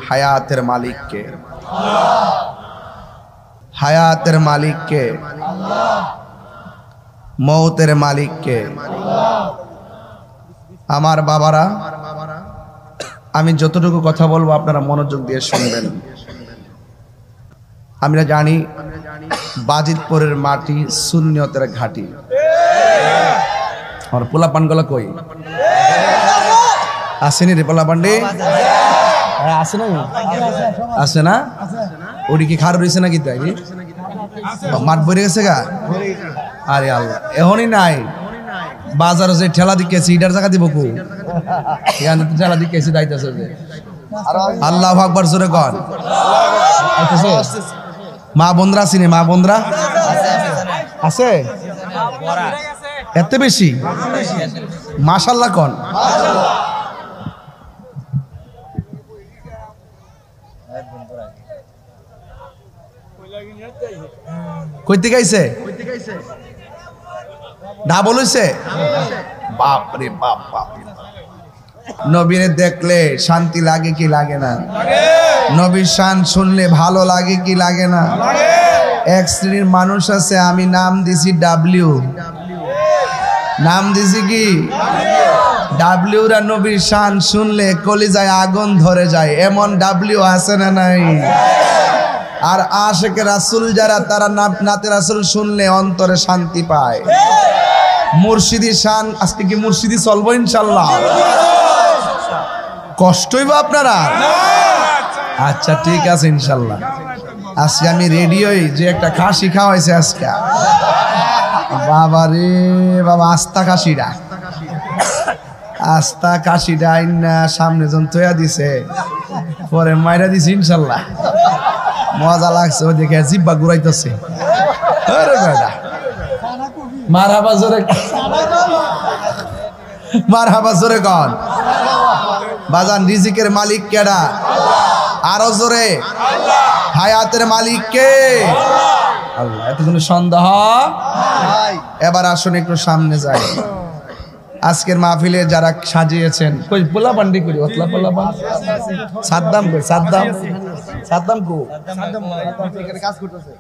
হায়াতের মালিক কে? হায়াতের মালিক কে? মৌতের মালিক কে? আমার বাবারা, আমি যতটুকু কথা বলবো আপনারা মনোযোগ দিয়ে শুনবেন। আমরা জানি বাজিতপুরের মাটি সুন্নিয়তের ঘাঁটি। আমার পোলা পানগুলা কই আসেনি রে? পোলা পান্ডে আছে না? আছে না? ওটি কি খার রয়েছে নাকি? তাই মাঠ ভরে গেছে গা? আরে আল্লাহ, এখনই নাই। বাজারে যে ঠেলা দিকেছি ইটার জায়গা দিব কু? ঠেলা দিকেছি দাইতেছে যে। আল্লাহু আকবার জোরে কর। মা বোনরা চিনে? মা বোনরা আছে এত বেশি? মাশাআল্লাহ কন। কইতে গাইছে? ডাবল হইছে? বাপ রে বাপ বাপ। নবীরে দেখলে শান্তি লাগে কি লাগে না? নবীর শান শুনলে ভালো লাগে কি লাগে না? এক শ্রেণীর মানুষ আছে, আমি নাম দিছি ডাব্লিউ। নাম দিছি কি? ডাব্লিউ রা নবীর শান শুনলে কলিজায় আগুন ধরে যায়, এমন ডাব্লিউ আছে না নাই? আর আশিকে রাসূল যারা, তারা নাতে রাসূল শুনলে অন্তরে শান্তি পায়। মুর্শিদি শান, আজকে কি মুর্শিদি চলবো ইনশাআল্লাহ? কষ্ট হইব আপনারা? আচ্ছা ঠিক আছে ইনশাআল্লাহ। আজকে আমি রেডিওই যে একটা খাসি খাওয়াইছে আজকে। বাবা রে বাবা, আস্তা খাসিটা, আস্তা খাসিটা আইনা সামনে জন তৈয়া দিছে, পরে মাইরা দিছে ইনশাআল্লাহ। মজা লাগছে, ও দেখে জিব্বা ঘুরাইতেছে। আরে বেটা মারহাবা জোরে, মারহাবা জোরে কন। বাজান রিজিকের মালিক কেডা? আরো জোরে। হায়াতের মালিক কে? আল্লাহ। এতক্ষণ সন্দেহ? এবার আসুন একটু সামনে যাই। আজকের মাহফিলে যারা সাজিয়েছেন, কই পোলা বান্ডি করি ওতলা পোলা বান সাদ্দাম কই? সাদ্দাম, সাদ্দাম কো? এখানে কাজ করতেছে।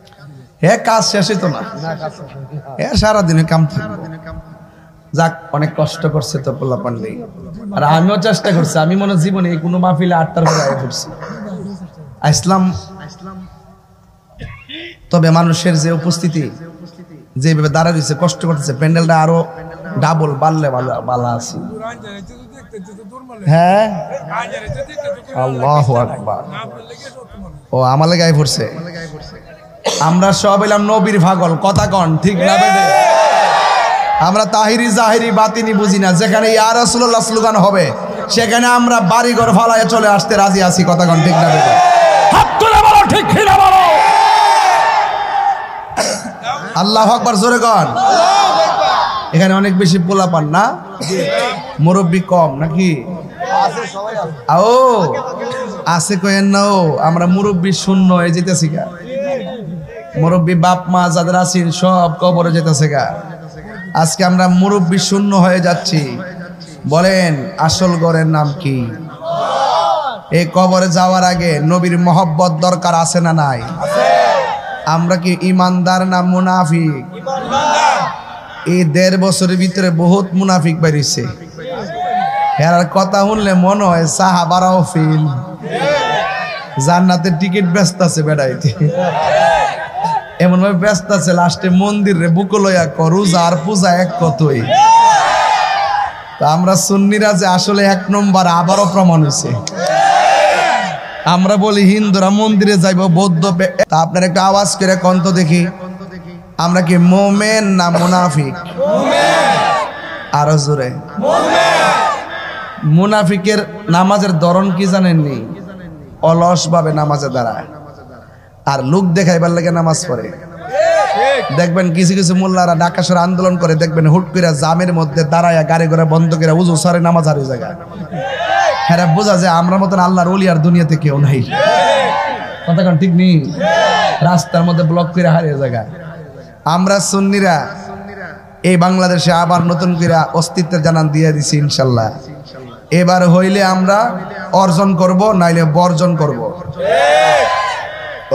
হে কাজ শেষই তো না, হে সারা দিনে কাম থাকবে। যাক, অনেক কষ্ট করছে তো পোলা পান্ডি, আর আমিও চেষ্টা করছি। আমি মনে জীবনে কোনো মাহফিলে 8টার পরে আগে পড়ছি আসলাম। তবে মানুষের যে উপস্থিতি, যেভাবে দাঁড়া রয়েছে, কষ্ট করতেছে, প্যান্ডেলটা আরো ডাবল বাড়লে ভালো আছে। হ্যাঁ, আল্লাহু আকবার। ও আমার গায়ে পড়ছে। আমরা সব এলাম নবীর পাগল, কথা কন ঠিক না বেটে? আমরা তাহিরি জাহিরি বাতিনি বুঝি না। যেখানে ইয়া রাসূলুল্লাহ স্লোগান হবে, সেখানে আমরা বাড়িঘর ফালায় চলে আসতে রাজি আছি, কথা কন ঠিক না বেটে? হাত তুলে বলো ঠিক না বলো। আল্লাহু আকবার জোরে কন। এখানে অনেক বেশি পোলা পান না? মুরব্বি কম নাকি? ও আছে কয়েন না? ও আমরা মুরব্বি শূন্য হয়ে যেতেছি গা। মুরব্বি বাপ মা যাদের আছেন সব কবরে যেতেছে গা। আজকে আমরা মুরব্বি শূন্য হয়ে যাচ্ছি। বলেন আসল ঘরের নাম কি? এই কবরে যাওয়ার আগে নবীর মহব্বত দরকার আছে না নাই? আমরা কি ইমানদার না মুনাফিক? এই 1.5 বছরের ভিতরে বহুত মুনাফিক বেরিয়েছে। এর কথা শুনলে মনে হয় সাহাবারাও ফেল। জান্নাতের টিকিট ব্যস্ত আছে বেড়াইতে, এমন ভাবে ব্যস্ত আছে, লাস্টে মন্দিরে বুকো লইয়া রোজা আর পূজা এক কতই। তা আমরা সুন্নিরা যে আসলে 1 নম্বর আবারও প্রমাণ হয়েছে। আমরা বলি হিন্দুরা মন্দিরে যাইব, বৌদ্ধ। তা আপনার একটা আওয়াজ করে কন্ত দেখি, আমরা কি মোমেন না মুনাফিক? আরো জোরে। মুনাফিকের নামাজের ধরন কি জানেননি? অলস ভাবে নামাজে দাঁড়ায়, আর লোক দেখাইবার লাগে নামাজ পড়ে। দেখবেন কিছু কিছু মোল্লারা ঢাকা শহরে আন্দোলন করে, দেখবেন হুট করে জামের মধ্যে দাঁড়ায় গাড়ি ঘোড়া বন্ধ করে উজু সারে নামাজ হারিয়ে জায়গায়। হ্যাঁ, বোঝা যায় আমরা মতন আল্লাহর ওলি আর দুনিয়াতে কেউ নাই। কথা কোন ঠিক নেই? রাস্তার মধ্যে ব্লক করে হারিয়ে জায়গায়। আমরা সুন্নিরা এই বাংলাদেশে আবার নতুন করে অস্তিত্বের জানান দিয়ে দিছি ইনশাল্লাহ। এবার হইলে আমরা অর্জন করব, নাইলে বর্জন করব।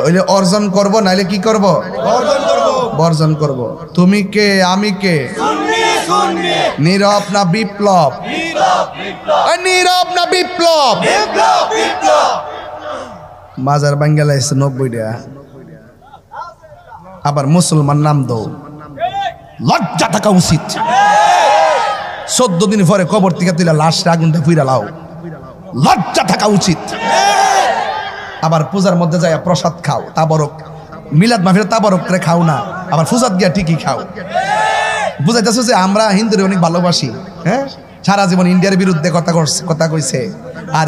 হইলে অর্জন করব, নাইলে কি করব? বর্জন করব। তুমি কে, আমি কে? নীরব না বিপ্লব? নীরব না বিপ্লব? মাজার বাঙ্গালাইছে 90টা, আবার মুসলমান নাম দাও। লজ্জা থাকা উচিত। 14 দিন পরে কবর থেকে তুলে লাশটা আগুনটা ফুইরা লাও, লজ্জা থাকা উচিত। আবার পূজার মধ্যে যায় প্রসাদ খাও, তাবরক মিলাদ মাহফিলে তাবরক করে খাও না, আবার ফুজাত গিয়া ঠিকই খাও। বুঝাইতেছো যে আমরা হিন্দুরে অনেক ভালোবাসি। হ্যাঁ, সারা জীবন ইন্ডিয়ার বিরুদ্ধে কথা কইছে, আর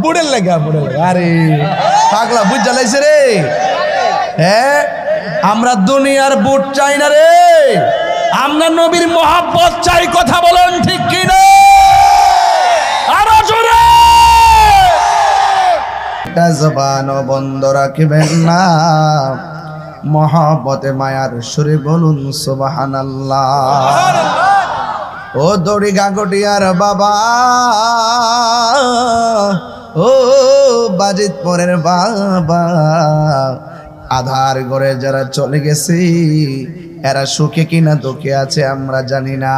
বুড়ের লাগা আরে পাগলা বুঝ জ্বালাইছে রে। হ্যাঁ, আমরা দুনিয়ার বুট চাই না রে, আমরা নবীর মহব্বত চাই। কথা বলেন ঠিক কিনা? আরো জোরে। জবান বন্ধ রাখবেন না, মহব্বতে মায়ার সুরে বলুন সুবহানাল্লাহ। ও দড়ি গাগটিয়ার বাবা, ও বাজিত পরের বাবা, আধার ঘরে যারা চলে গেছে এরা সুখে কিনা দুঃখে আছে আমরা জানি না।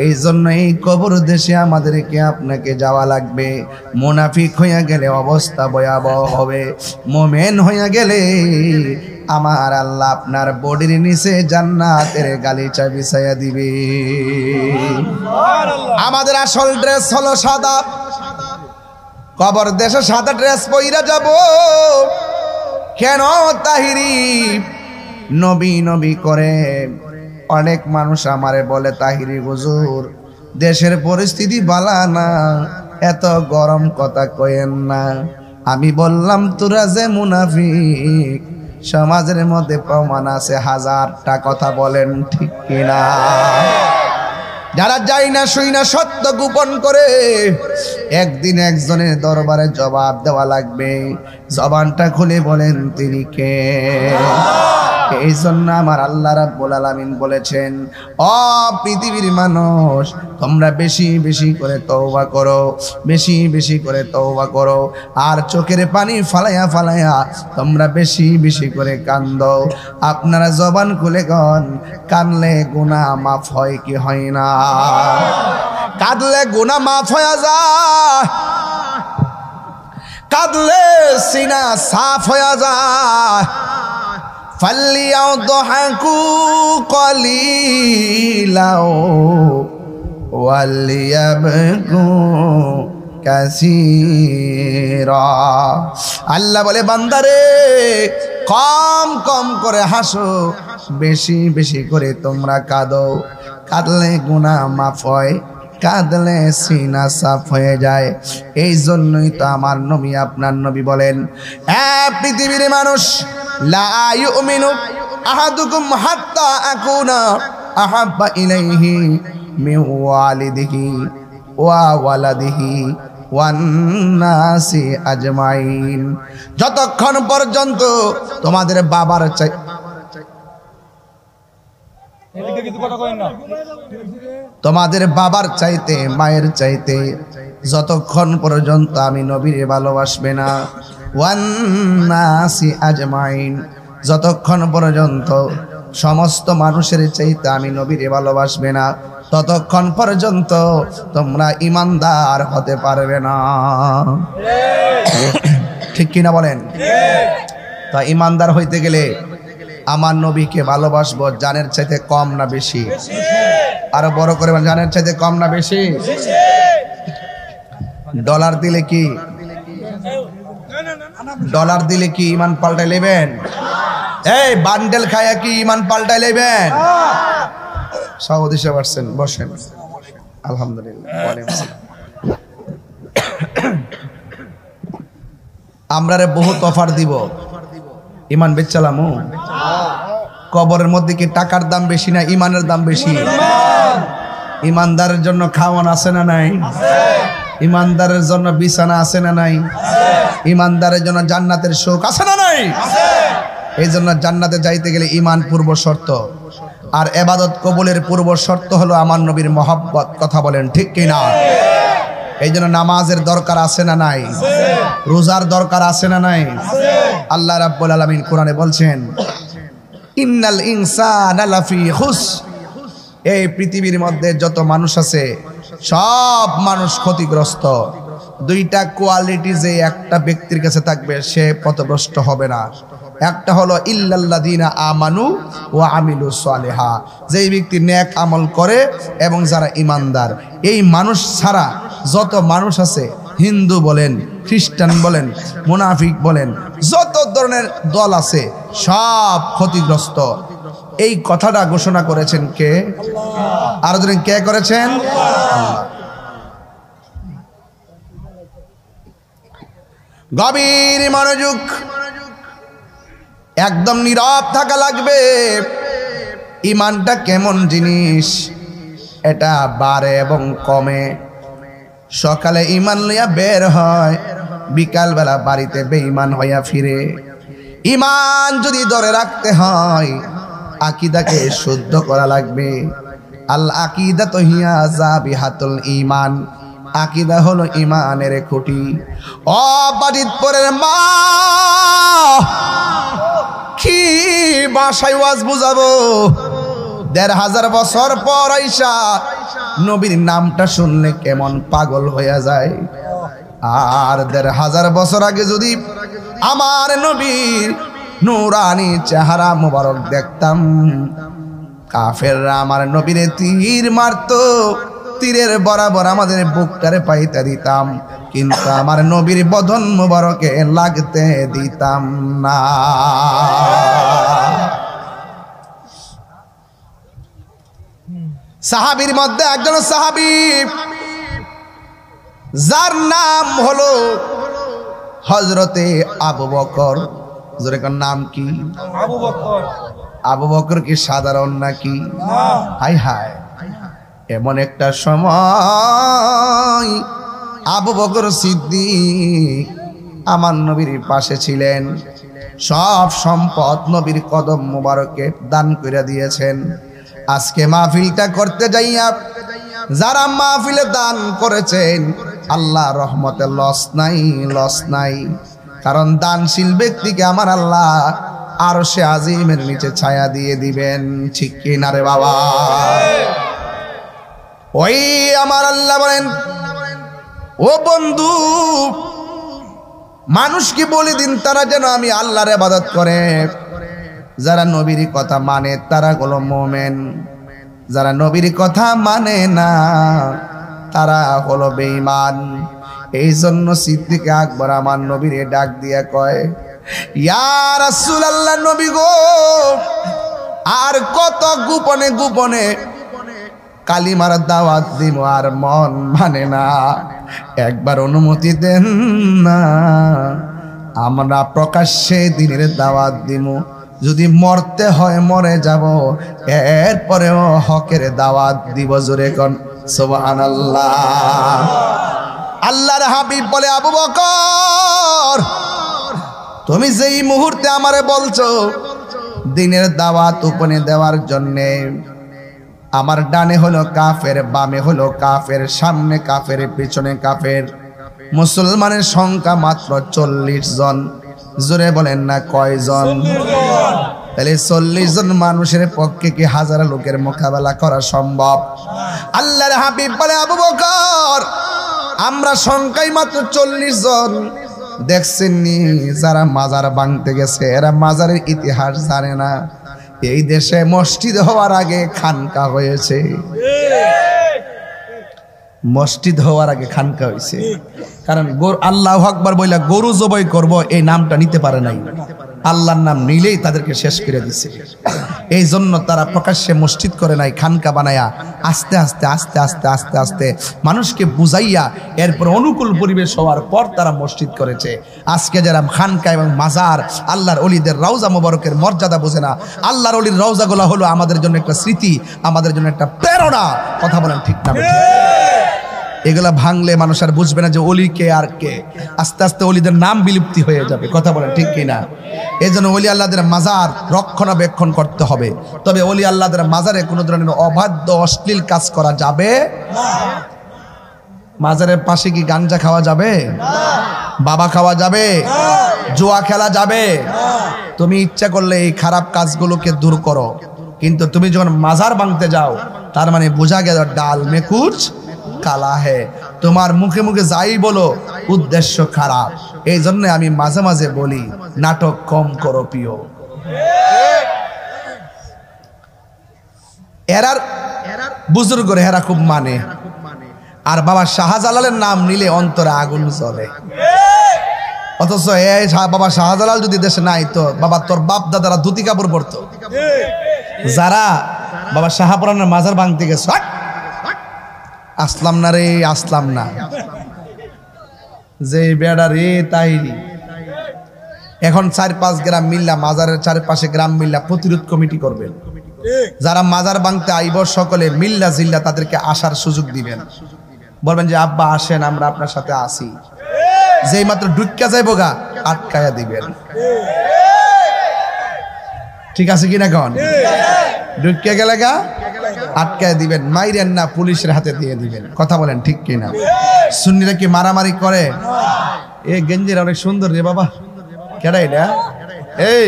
এই জন্য এই কবর দেশে আমাদেরকে আপনাকে যাওয়া লাগবে। মুনাফিক হইয়া গেলে অবস্থা ভয়াবহ হবে, মোমেন হইয়া গেলে আমার আল্লাহ আপনার বডির নিচে জান্নাতের গালিচা বিছাইয়া দিবে। আমাদের আসল ড্রেস হলো সাদা, কবর দেশে সাদা ড্রেস পইরা যাব কেন? তাহিরি নবী নবী করে অনেক মানুষ আমারে বলে, তাহিরি হুজুর দেশের পরিস্থিতি বালা না, এত গরম কথা কয়েন না। আমি বললাম তোরা যে মুনাফিক, সমাজের মধ্যে প্রমাণ আছে হাজারটা কথা, বলেন ঠিক কিনা? যারা যাই না শুই না সত্য গোপন করে, একদিন একজনের দরবারে জবাব দেওয়া লাগবে। জবানটা খুলে বলেন তিনি কে? এই জন্য আমার আল্লাহ রাব্বুল আলামিন বলেছেন, ও পৃথিবীর মানুষ, তোমরা বেশি বেশি করে তওবা করো, বেশি বেশি করে তওবা করো, আর চোখের পানি ফালাইয়া ফালাইয়া তোমরা বেশি বেশি করে কান্দো। আপনারা জবান খুলে গন, কানলে গুনাহ মাফ হয় কি হয় না? কাঁদলে গুনাহ মাফ হয়ে যায়, কাঁদলে সিনা সাফ হয়ে যায়। فَلْيَضْحَكُوا قَلِيلًا وَلْيَبْكُوا كَثِيرًا। আল্লাহ বলে, বান্দারে কম কম করে হাসো, বেশি বেশি করে তোমরা কাঁদো। কাঁদলে গুনাহ মাফ হয়, কাঁদলে সিনা সাফ হয়ে যায়। এই জন্যই তো আমার নবী, আপনার নবী বলেন, পৃথিবীর মানুষ, লা ইউমিনু আহাদুকুম হাত্তা আকুনা আহাব্বা ইলাইহি মিন ওয়ালিদিহি ওয়া ওয়ালাদিহি ওয়ান নাসি আজমাইন। যতক্ষণ পর্যন্ত তোমাদের বাবার চাই, তোমাদের বাবার চাইতে মায়ের চাইতে যতক্ষণ পর্যন্ত আমি নবীরে ভালোবাসবে না, ওয়ান নাসি আজমাইন, যতক্ষণ পর্যন্ত সমস্ত মানুষের চাইতে আমি নবীরে ভালোবাসবে না, ততক্ষণ পর্যন্ত তোমরা ইমানদার হতে পারবে না। ঠিক কিনা বলেন? তা ইমানদার হইতে গেলে আমার নবীকে ভালোবাসবো জানের চাইতে কম না বেশি? আরো বড় করে জানের চাইতে কম না বেশি? ডলার দিলে কি, ডলার দিলে কি ইমান পাল্টাই নেবেন? এই বান্ডেল খায়া কি ইমান পাল্টাই নেবেন? সভাপতি সাহেব আসছেন, বসেন। আলহামদুলিল্লাহ। আমরা রে বহুত অফার দিব, ইমান বেচালামু। কবরের মধ্যে কি টাকার দাম বেশি না ইমানের দাম বেশি? ইমানদারের জন্য খাওয়ান আছে না নাই? ইমানদারের জন্য বিছানা আছে না নাই? ইমানদারের জন্য জান্নাতের সুখ আছে না নাই? এই জন্য জান্নাতে যাইতে গেলে ইমান পূর্ব শর্ত, আর ইবাদত কবুলের পূর্ব শর্ত হলো আমার নবীর মহব্বত। কথা বলেন ঠিক কিনা? এই জন্য নামাজের দরকার আছে না নাই? রোজার দরকার আছে না নাই? আল্লাহ রাব্বুল আলামিন কোরআনে বলছেন ইন্নাল ইনসানা লাফি খুসর, এই পৃথিবীর মধ্যে যত মানুষ আছে সব মানুষ ক্ষতিগ্রস্ত। দুইটা কোয়ালিটি যে একটা ব্যক্তির কাছে থাকবে সে পথভ্রষ্ট হবে না। একটা হলো ইল্লাল্লাযিনা আমানু ওয়া আমিলুস সালিহা, যেই ব্যক্তি নেক আমল করে এবং যারা ঈমানদার। এই মানুষ ছাড়া যত মানুষ আছে, হিন্দু বলেন, খ্রিস্টান বলেন, মুনাফিক বলেন, যত ধরনের দল আছে সব ক্ষতিগ্রস্ত। এই কথাটা ঘোষণা করেছেন কে? আর ধরেন কে করেছেন? গভীর মনোযোগ, একদম নীরব থাকা লাগবে। ঈমানটা কেমন জিনিস এটা বাড়ে এবং কমে। সকালে ঈমান লইয়া বের হয়, বিকাল বেলা বাড়িতে বেঈমান হইয়া ফিরে। ঈমান যদি ধরে রাখতে হয় আকীদাকে শুদ্ধ করা লাগবে। আল আকীদাতু হিয়া যাবিহাতুল ঈমান, আকীদা হলো ঈমানের খুঁটি। ও বাজিতপুরের মা, কি ভাষায় ওয়াজ বুঝাবো? ১৫০০ বছর পর আইসা নবীর নামটা শুনলে কেমন পাগল হয়ে যায়। আর ১৫০০ বছর আগে যদি আমার নবীর নূরানি চেহারা মোবারক দেখতাম, কাফেররা আমার নবীরে তীর মারতো, তীরের বরাবর আমাদের বুকটারে পাইতে দিতাম, কিন্তু আমার নবীর বদন মোবারকে লাগতে দিতাম না। সাহাবীর মধ্যে একজন সাহাবী যার নাম হলো হযরতে আবু বকর। জোরে নাম কি? আবু বকর। আবু বকর কি সাধারণ নাকি? হায় হায়, এমন একটা সময় আবু বকর সিদ্দিক আমার নবীর পাশে ছিলেন, সব সম্পদ নবীর কদম মোবারকে দান করে দিয়েছেন। আজকে মাহফিলটা করতে যাইয়া যারা মাহফিলে দান করেছেন, আল্লাহ রহমতে লস নাই, লস নাই। কারণ দানশীল ব্যক্তিকে আমার আল্লাহ আরশে আজিমের নিচে ছায়া দিয়ে দিবেন। ঠিক কি না রে বাবা? ওই আমার আল্লাহ বলেন, ও বন্ধু, মানুষকে বলে দিন তারা যেন আমি আল্লাহর ইবাদত করে। যারা নবীর কথা মানে তারা হলো মুমিন, যারা নবীর কথা মানে না তারা হলো বেঈমান। এই জন্য সিদ্দিক আকবর আমার নবীরে ডাক দিয়া কয়, ইয়া রাসূলুল্লাহ, নবী গো, আর কত গোপনে গোপনে কালিমার দাওয়াত দিব, আর মন মানে না, একবার অনুমতি দেন না, আমরা প্রকাশ্যে দিনের দাওয়াত দিব। যদি মরতে হয় মরে যাব, এরপরেও হকের দাওয়াত দিব। জোরে কোন সুবহানাল্লাহ। আল্লাহর হাবিব বলে, আবু বকর, তুমি যেই মুহূর্তে আমারে বলছো দিনের দাওয়াত উপনে দেওয়ার জন্যে, আমার ডানে হলো কাফের, বামে হলো কাফের, সামনে কাফের, পিছনে কাফের, মুসলমানের সংখ্যা মাত্র ৪০ জন। জোরে বলেন না কয়জন? তাহলে ৪০ জন মানুষের পক্ষে কি হাজার লোকের মোকাবেলা করা সম্ভব? আল্লাহর হাবিব বলে, আবু বকর, আমরা সংখ্যায় মাত্র ৪০ জন। দেখছেন নি যারা মাজার ভাঙতে গেছে, এরা মাজারের ইতিহাস জানে না। এই দেশে মসজিদ হওয়ার আগে খানকা হয়েছে, মসজিদ হওয়ার আগে খানকা হয়েছে। কারণ আল্লাহু আকবার বইলা গরু জবাই করব এই নামটা নিতে পারে নাই, আল্লাহর নাম নিলেই তাদেরকে শেষ করে দিছে। এই জন্য তারা প্রকাশ্যে মসজিদ করে নাই, খানকা বানায়া আস্তে আস্তে আস্তে আস্তে আস্তে আস্তে মানুষকে বুঝাইয়া এরপর অনুকূল পরিবেশ হওয়ার পর তারা মসজিদ করেছে। আজকে যারা খানকা এবং মাজার, আল্লাহর ওলিদের রওজা মোবারকের মর্যাদা বোঝে না। আল্লাহর ওলির রওজাগুলো হলো আমাদের জন্য একটা স্মৃতি, আমাদের জন্য একটা প্রেরণা। কথা বলেন ঠিক না? এগুলা ভাঙলে মানুষ আর বুঝবে না যে অলি কে আর কে। আস্তে আস্তে অলিদের নাম বিলুপ্তি হয়ে যাবে। কথা বলেন ঠিক কিনা? এই জন্য অলি আল্লাহদের মাজার রক্ষণাবেক্ষণ করতে হবে। তবে অলি আল্লাহদের মাজারে কোনো ধরনের অবাধ্য অশ্লীল কাজ করা যাবে না। মাজারের পাশে কি গাঞ্জা খাওয়া যাবে? বাবা খাওয়া যাবে? জুয়া খেলা যাবে? তুমি ইচ্ছা করলে এই খারাপ কাজগুলোকে দূর করো, কিন্তু তুমি যখন মাজার ভাঙতে যাও তার মানে বোঝা গেল ডাল মে কুছ কালা হে। তোমার মুখে মুখে যাই বলো উদ্দেশ্য খারাপ। এই জন্য আমি মাঝে মাঝে বলি নাটক কম করো প্রিয়। এরার বুজুর্গরে এরা খুব মানে, আর বাবা শাহজালালের নাম নিলে অন্তরে আগুন জ্বলে। অথচ এই বাবা শাহজালাল যদি দেশে নাই তো বাবা তোর বাপ দাদারা ধুতি কাপড় পরতো। যারা বাবা শাহপুরানের মাজার ভাঙতে গেছে আসলাম না রে, আসলাম না, যে বেড়া রে তাই। এখন 4-5 গ্রাম মিল্লা মাজারের চারপাশে গ্রাম মিল্লা প্রতিরোধ কমিটি করবেন। যারা মাজার ভাঙতে আইব সকলে মিল্লা জিল্লা তাদেরকে আসার সুযোগ দিবেন, বলবেন যে আব্বা আসেন আমরা আপনার সাথে আসি। যেই মাত্র ঢুকিয়া যাইব গা আটকায়া দিবেন। ঠিক আছে কিনা কন? ঢুকিয়া গেলে গা আটকায় দিবেন, মাইরেন না, পুলিশের হাতে দিয়ে দিবেন। কথা বলেন ঠিক কিনা? সুন্নিরা কি মারামারি করে? এই গেঞ্জির অনেক সুন্দর রে বাবা, কেডা এটা? এই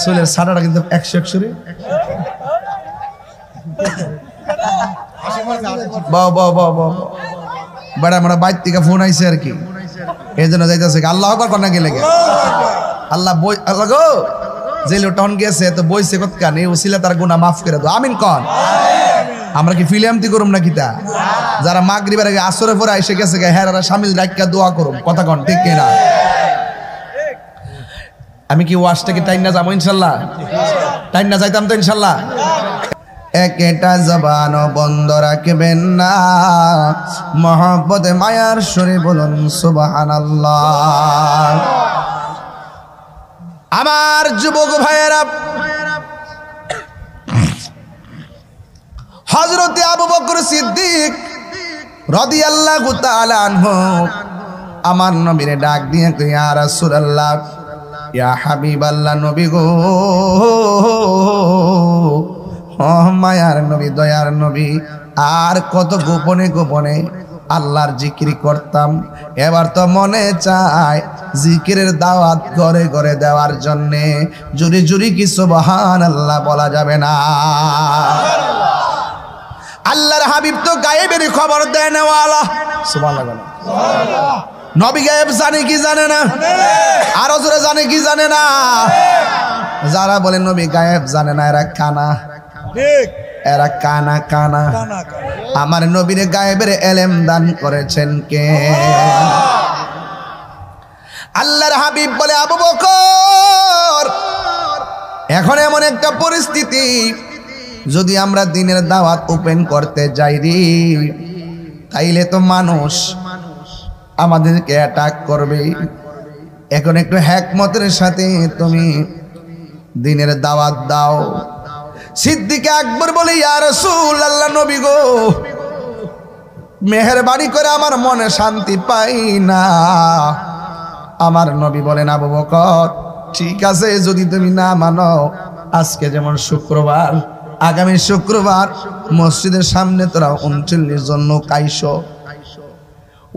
চুলের সাদাটা কিন্তু 100 রে। বড় আমরা বাইর থেকে ফোন আইছে আর কি, এই জন্য যাইতেছে। আল্লাহ আকবার কন্যা গেলে আল্লাহ বই আল্লাহ গো যে লোটন গেছে তো বইছে কতখান এই ওসিলা তার গুনাহ মাফ করে দাও, আমিন কন। আমরা কি ফিল্মতি করুম না কিতা? যারা মাগরিবের আগে আসরের পরে এসে গেছে হেরারা শামিল রাখিয়া দোয়া করুম। কথা কন ঠিক কিনা? আমি কি ওয়াজটাকে টাইম না যাবো ইনশাল্লাহ? টাইম না যাইতাম তো ইনশাল্লাহ। একটা জবান বন্ধ রাখবেন না, মহব্বতে মায়ার সুরে বলুন সুবহানাল্লাহ। আমার যুবক ভাইয়েরা, হযরতে আবু বকর সিদ্দিক রাদিয়াল্লাহু তাআলা আনহু আমার নবীরে ডাক দিয়ে কই, ইয়া রাসূলুল্লাহ, ইয়া হাবিবাল্লাহ, নবী গো, ও মায়ার নবী, দয়ার নবী, আর কত গোপনে গোপনে আল্লাহর জিকির করতাম, এবার তো মনে চায় জিকিরের দাওয়াত ঘরে ঘরে দেওয়ার জন্যে জুরি জুরি কি সুবহানাল্লাহ বলা যাবে না? আল্লাহর হাবিব তো গায়েবের খবর দেয় নেওয়ালা। সুবহানাল্লাহ। নবী গায়েব জানে কি জানে না? আরো জোরে জানে কি জানে না? যারা বলে নবী গায়েব জানে না এরা কানা, এরা কানা কানা। আমার নবীর গায়েবের এলেম দান করেছেন কে? আল্লাহর হাবিব বলে, আবু বকর, এখন এমন একটা পরিস্থিতি, যদি আমরা দিনের দাওয়াত ওপেন করতে যাই রে, তাইলে তো মানুষ আমাদেরকে অ্যাটাক করবে। এখন একটু হিকমতের সাথে তুমি দিনের দাওয়াত দাও। সিদ্দিক আকবর বলে, ইয়া রাসূলুল্লাহ, নবী গো, মেহেরবানি করে আমার মনে শান্তি পাই না। আমার নবী বলেন, আবু বকর, ঠিক আছে, যদি তুমি না মানো, আজকে যেমন শুক্রবার, আগামী শুক্রবার মসজিদের সামনে তোরা 39 জন লোক আইসো।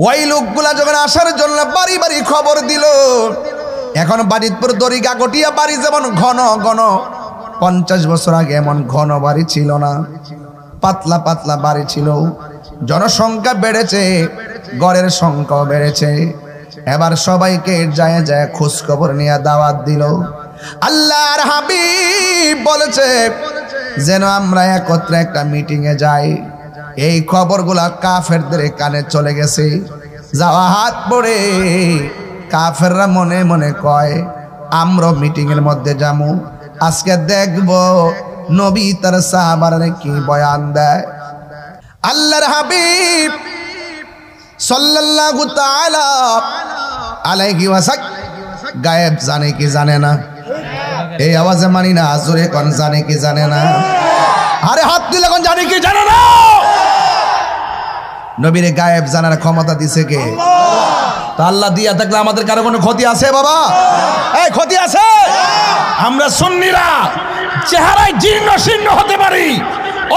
ওই লোকগুলা যখন আসার জন্য বাড়ি বাড়ি খবর দিল, এখন বাড়ির দরিগা গটিয়া বাড়ি যেমন ঘন ঘন, 50 বছর আগে এমন ঘন বাড়ি ছিল না, পাতলা পাতলা বাড়ি ছিল। জনসংখ্যা বেড়েছে, গড়ের সংখ্যাও বেড়েছে। এবার সবাইকে যায় যায় খোঁজ খবর নিয়ে দাওয়াত দিল। আল্লাহর হাবিব বলেছে যেন আমরা একত্রে একটা মিটিং এ যাই। এই খবরগুলা কাফেরদের কানে চলে গেছে। যাওয়া হাত পড়ে কাফেররা মনে মনে কয়, আমরা মিটিং এর মধ্যে যাবো, আজকে দেখব নবী তার সাহাবারে কি বয়ান দেয়। আল্লাহর হাবিব সাল্লাল্লাহু তাআলা আলাইহি ওয়াসাল্লাম গায়েব জানে কি জানে না? এই আওয়াজে মানি না, জোরে কোন জানে কি জানে না? আরে হাত দিলে কোন জানে কি জানে না? নবীর গায়েব জানার ক্ষমতা দিছে কে? আল্লাহ। তা আল্লাহ দিয়া থাকলে আমাদের কারো কোনো ক্ষতি আছে বাবা? এই ক্ষতি আছে? আমরা সুন্নিরা চেহারায় জীর্ণ শীর্ণ হতে পারি,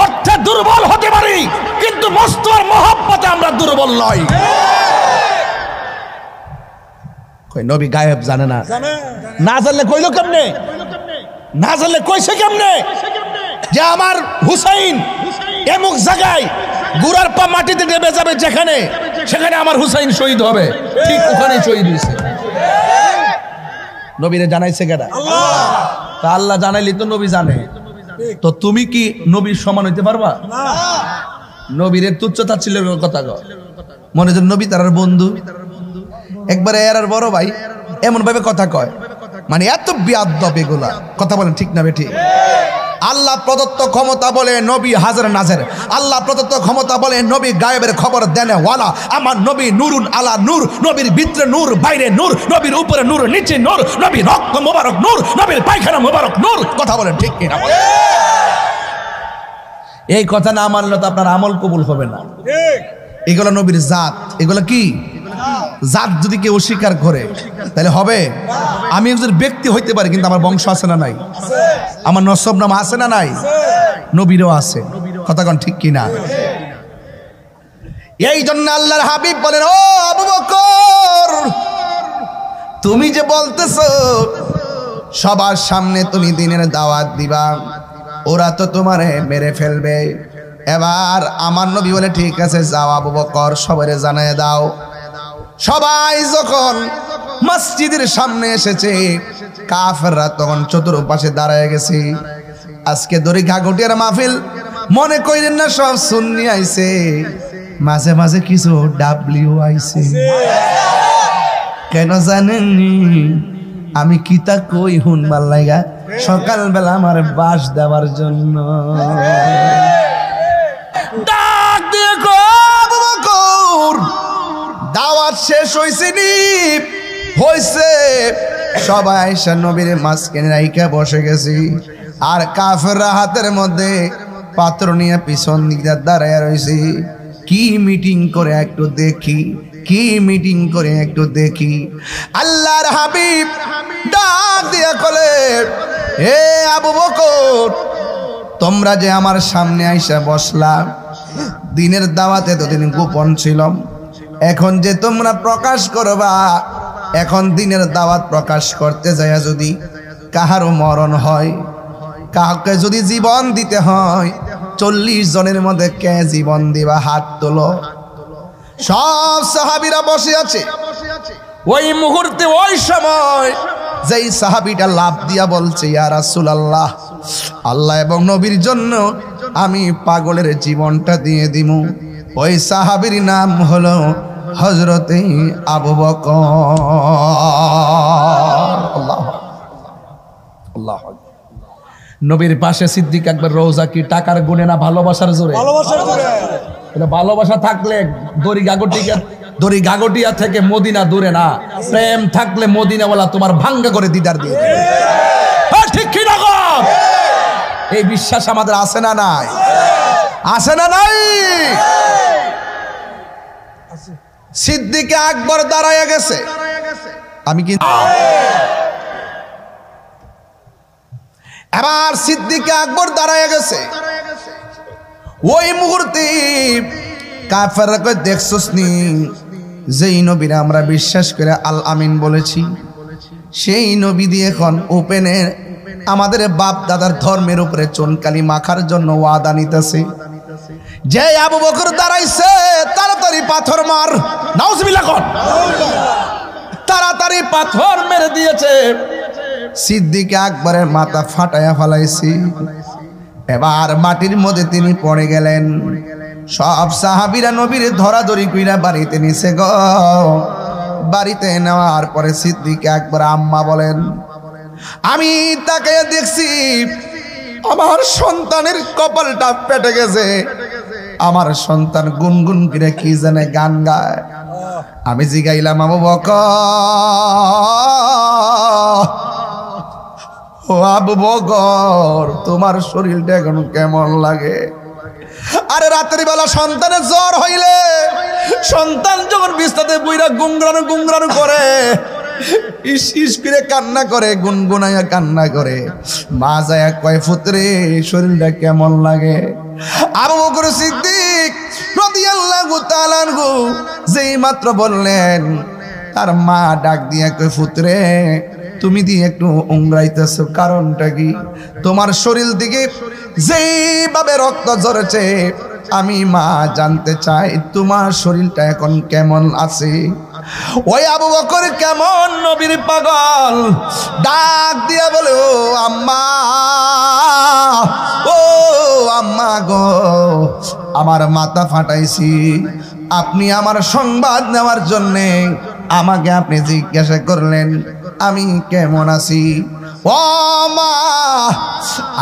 অর্থে দুর্বল হতে পারি, কিন্তু মোস্তফার মহব্বতে আমরা দুর্বল নই। কই নবী গায়েব জানে না? না জানলে কইলো কেমনে? না জানলে কইছে কেমনে যে আমার হুসাইন এমুক জায়গায় গুড়ার পা মাটিতে ডেবে যাবে, যেখানে সেখানে আমার হুসাইন শহীদ হবে, ঠিক ওখানেই শহীদ হয়েছে। নবীরে জানাইছে কেডা? তা আল্লাহ জানাইলি তো নবী জানে। তো তুমি কি নবীর সমান হইতে পারবা? নবীরে তুচ্ছতা ছিল কথা কও, মনে হয় নবী তার বন্ধু। একবারে এর আর বড় ভাই এমন ভাবে কথা কয়, মানে এত বিয়াদব এগুলা কথা বলেন, ঠিক না বেঠিক? আল্লাহ প্রদত্ত ক্ষমতা বলে নবী হাজার নাজের, আল্লাহ প্রদত্ত ক্ষমতা বলে নবী গায়েবের খবর দেনে ওয়ালা, আমার নবী নূরুন আলা নূর, নবীর ভিতরে নূর বাইরে নূর, নবীর উপরে নূর নিচে নূর, নবীর রক্ত মোবারক নূর, নবীর পায়খানা মোবারক নূর। কথা বলেন ঠিক কিনা? এই কথা না মানলে তো আপনার আমল কবুল হবে না। এগুলো নবীর জাত, এগুলো কি জাত যদি কেউ অস্বীকার করে তাহলে হবে? আমি একজন ব্যক্তি হইতে পারি, কিন্তু আমার বংশ আছে না নাই? আমার নসব নাম আছে না নাই? নবীরও আছে। কথা কোন ঠিক কিনা? এই জন্য আল্লাহর হাবিব বলেন, ও আবু বকর, তুমি যে বলতেছো সবার সামনে তুমি দিনের দাওয়াত দিবা, ওরা তো তোমারে মেরে ফেলবে। এবার আমার নবী বলে, ঠিক আছে যাও আবু বকর, সবাই জানায় দাও। সবাই যখন মসজিদের সামনে এসেছে, কাফেররা তখন চতুর্পাশে দাঁড়ায় গেছে। আজকে দড়ি ঘাগটিয়ার মাহফিল মনে কইলেন না সব সুন্নি আইছে, মাঝে মাঝে কিছু ডাব্লিউ আইছে। কেন জানেননি? আমি কিতা কই হুনবার লাগা, সকালবেলা আমার বাস দেওয়ার জন্য। ডাক দিয়ে কো আবু বকর, দাওয়াত শেষ হইছে নি? হইছে। সবাই আয়েশা নবীর মাঝখানে রাইখা বসে গেছি, আর কাফেররা হাতের মধ্যে পাত্র নিয়ে পিছন দিকে দাঁড়ায় রয়েছে। কি মিটিং করে একটু দেখি, কি মিটিং করে একটু দেখি। আল্লাহর হাবিব ডাক দিয়া কলে, হে আবু বকর, তোমরা যে আমার সামনে আইসা বসলা, দিনের দাওয়াতে এতদিন গোপন ছিলাম, এখন যে তোমরা প্রকাশ করবা, এখন দিনের দাওয়াত প্রকাশ করতে যায় যদি কাহারও মরণ হয়, কাউকে যদি জীবন দিতে হয়, 40 জনের মধ্যে কে জীবন দিবা? হাত তোলো। সব সাহাবীরা বসে আছে। ওই মুহূর্তে, ওই সময় যেই সাহাবীটা লাভ দিয়া বলছে, ইয়া রাসূলুল্লাহ, আল্লাহ এবং নবীর জন্য আমি পাগলের জীবনটা দিয়ে দিমু, ওই সাহাবীর নাম হলো হযরতে আবু বকর। আল্লাহু আল্লাহু আকবার। নবীর পাশে সিদ্দিক আকবর। রোজা কি টাকার গুণে না ভালোবাসার জোরে? ভালোবাসার জোরে। এটা ভালোবাসা থাকলে দড়ি গাগটিয়া থেকে মদিনা দূরে না, প্রেম থাকলে মদিনাওয়ালা তোমার ভাঙ্গা করে দিদার দিয়ে দেবে। ঠিক কি না? এই বিশ্বাস আমাদের আছে না নাই? আছে না নাই? সিদ্দিক আকবর দাঁড়ায় গেছে। আমি কি এবার সিদ্দিক আকবর দাঁড়ায় গেছে। ওই মুহূর্তে কাফেররা কয়, দেখছস নি, যেই নবীরা আমরা বিশ্বাস করে আল আমিন বলেছি, সেই নবী দিয়ে এখন ওপেনে আমাদের বাপ দাদার ধর্মের উপরে চুনকালি মাখার জন্য ওয়াদা নিতেছে। যে আবু বকর দাঁড়াইছে, তাড়াতাড়ি পাথর মার। নাউজুবিল্লাহ কর। তাড়াতাড়ি পাথর মেরে দিয়েছে। সিদ্দিক আকবরের মাথা ফাটায়া ফেলাইছি। এবার মাটির মধ্যে তিনি পড়ে গেলেন। সব সাহাবীরা নবীর ধরাধরি কইরা বাড়িতে নিছে গো। বাড়িতে নেওয়ার পরে সিদ্দিক আকবর আম্মা বলেন, আমি তাকে দেখছি আমার সন্তানের কপালটা পেটে গেছে। আমার সন্তান গুনগুন করে কি জানে গান গায়। আমি জিগাইলাম, আবু বকর, ও আবু বকর, তোমার শরীরটা এখন কেমন লাগে? আরে রাতের বেলা সন্তানের জ্বর হইলে, সন্তান যখন বিছানাতে বুইরা গুংরানো করে, ইস ইস করে কান্না করে, গুনগুনাইয়া কান্না করে। মা যায় কয় পুত্রে শরীরটা কেমন লাগে? আবু বকর সিদ্দিক রাদিয়াল্লাহু তাআলা আনহু যেই মাত্র বললেন, তার মা ডাক দিয়া কয় পুত্রে তুমি দিয়ে একটু উংরাইতেছো, কারণটা কি? তোমার শরীর থেকে যেইভাবে রক্ত ঝরছে আমি মা জানতে চাই তোমার শরীরটা এখন কেমন আছে। ওই আবু বকর কেমন নবীর পাগল, ডাক দিয়া বলে ও আম্মা, ও আম্মা গো, আমার মাথা ফাটাইছি, আপনি আমার সংবাদ নেওয়ার জন্যে আমাকে আপনি জিজ্ঞাসা করলেন আমি কেমন আছি। ও মা,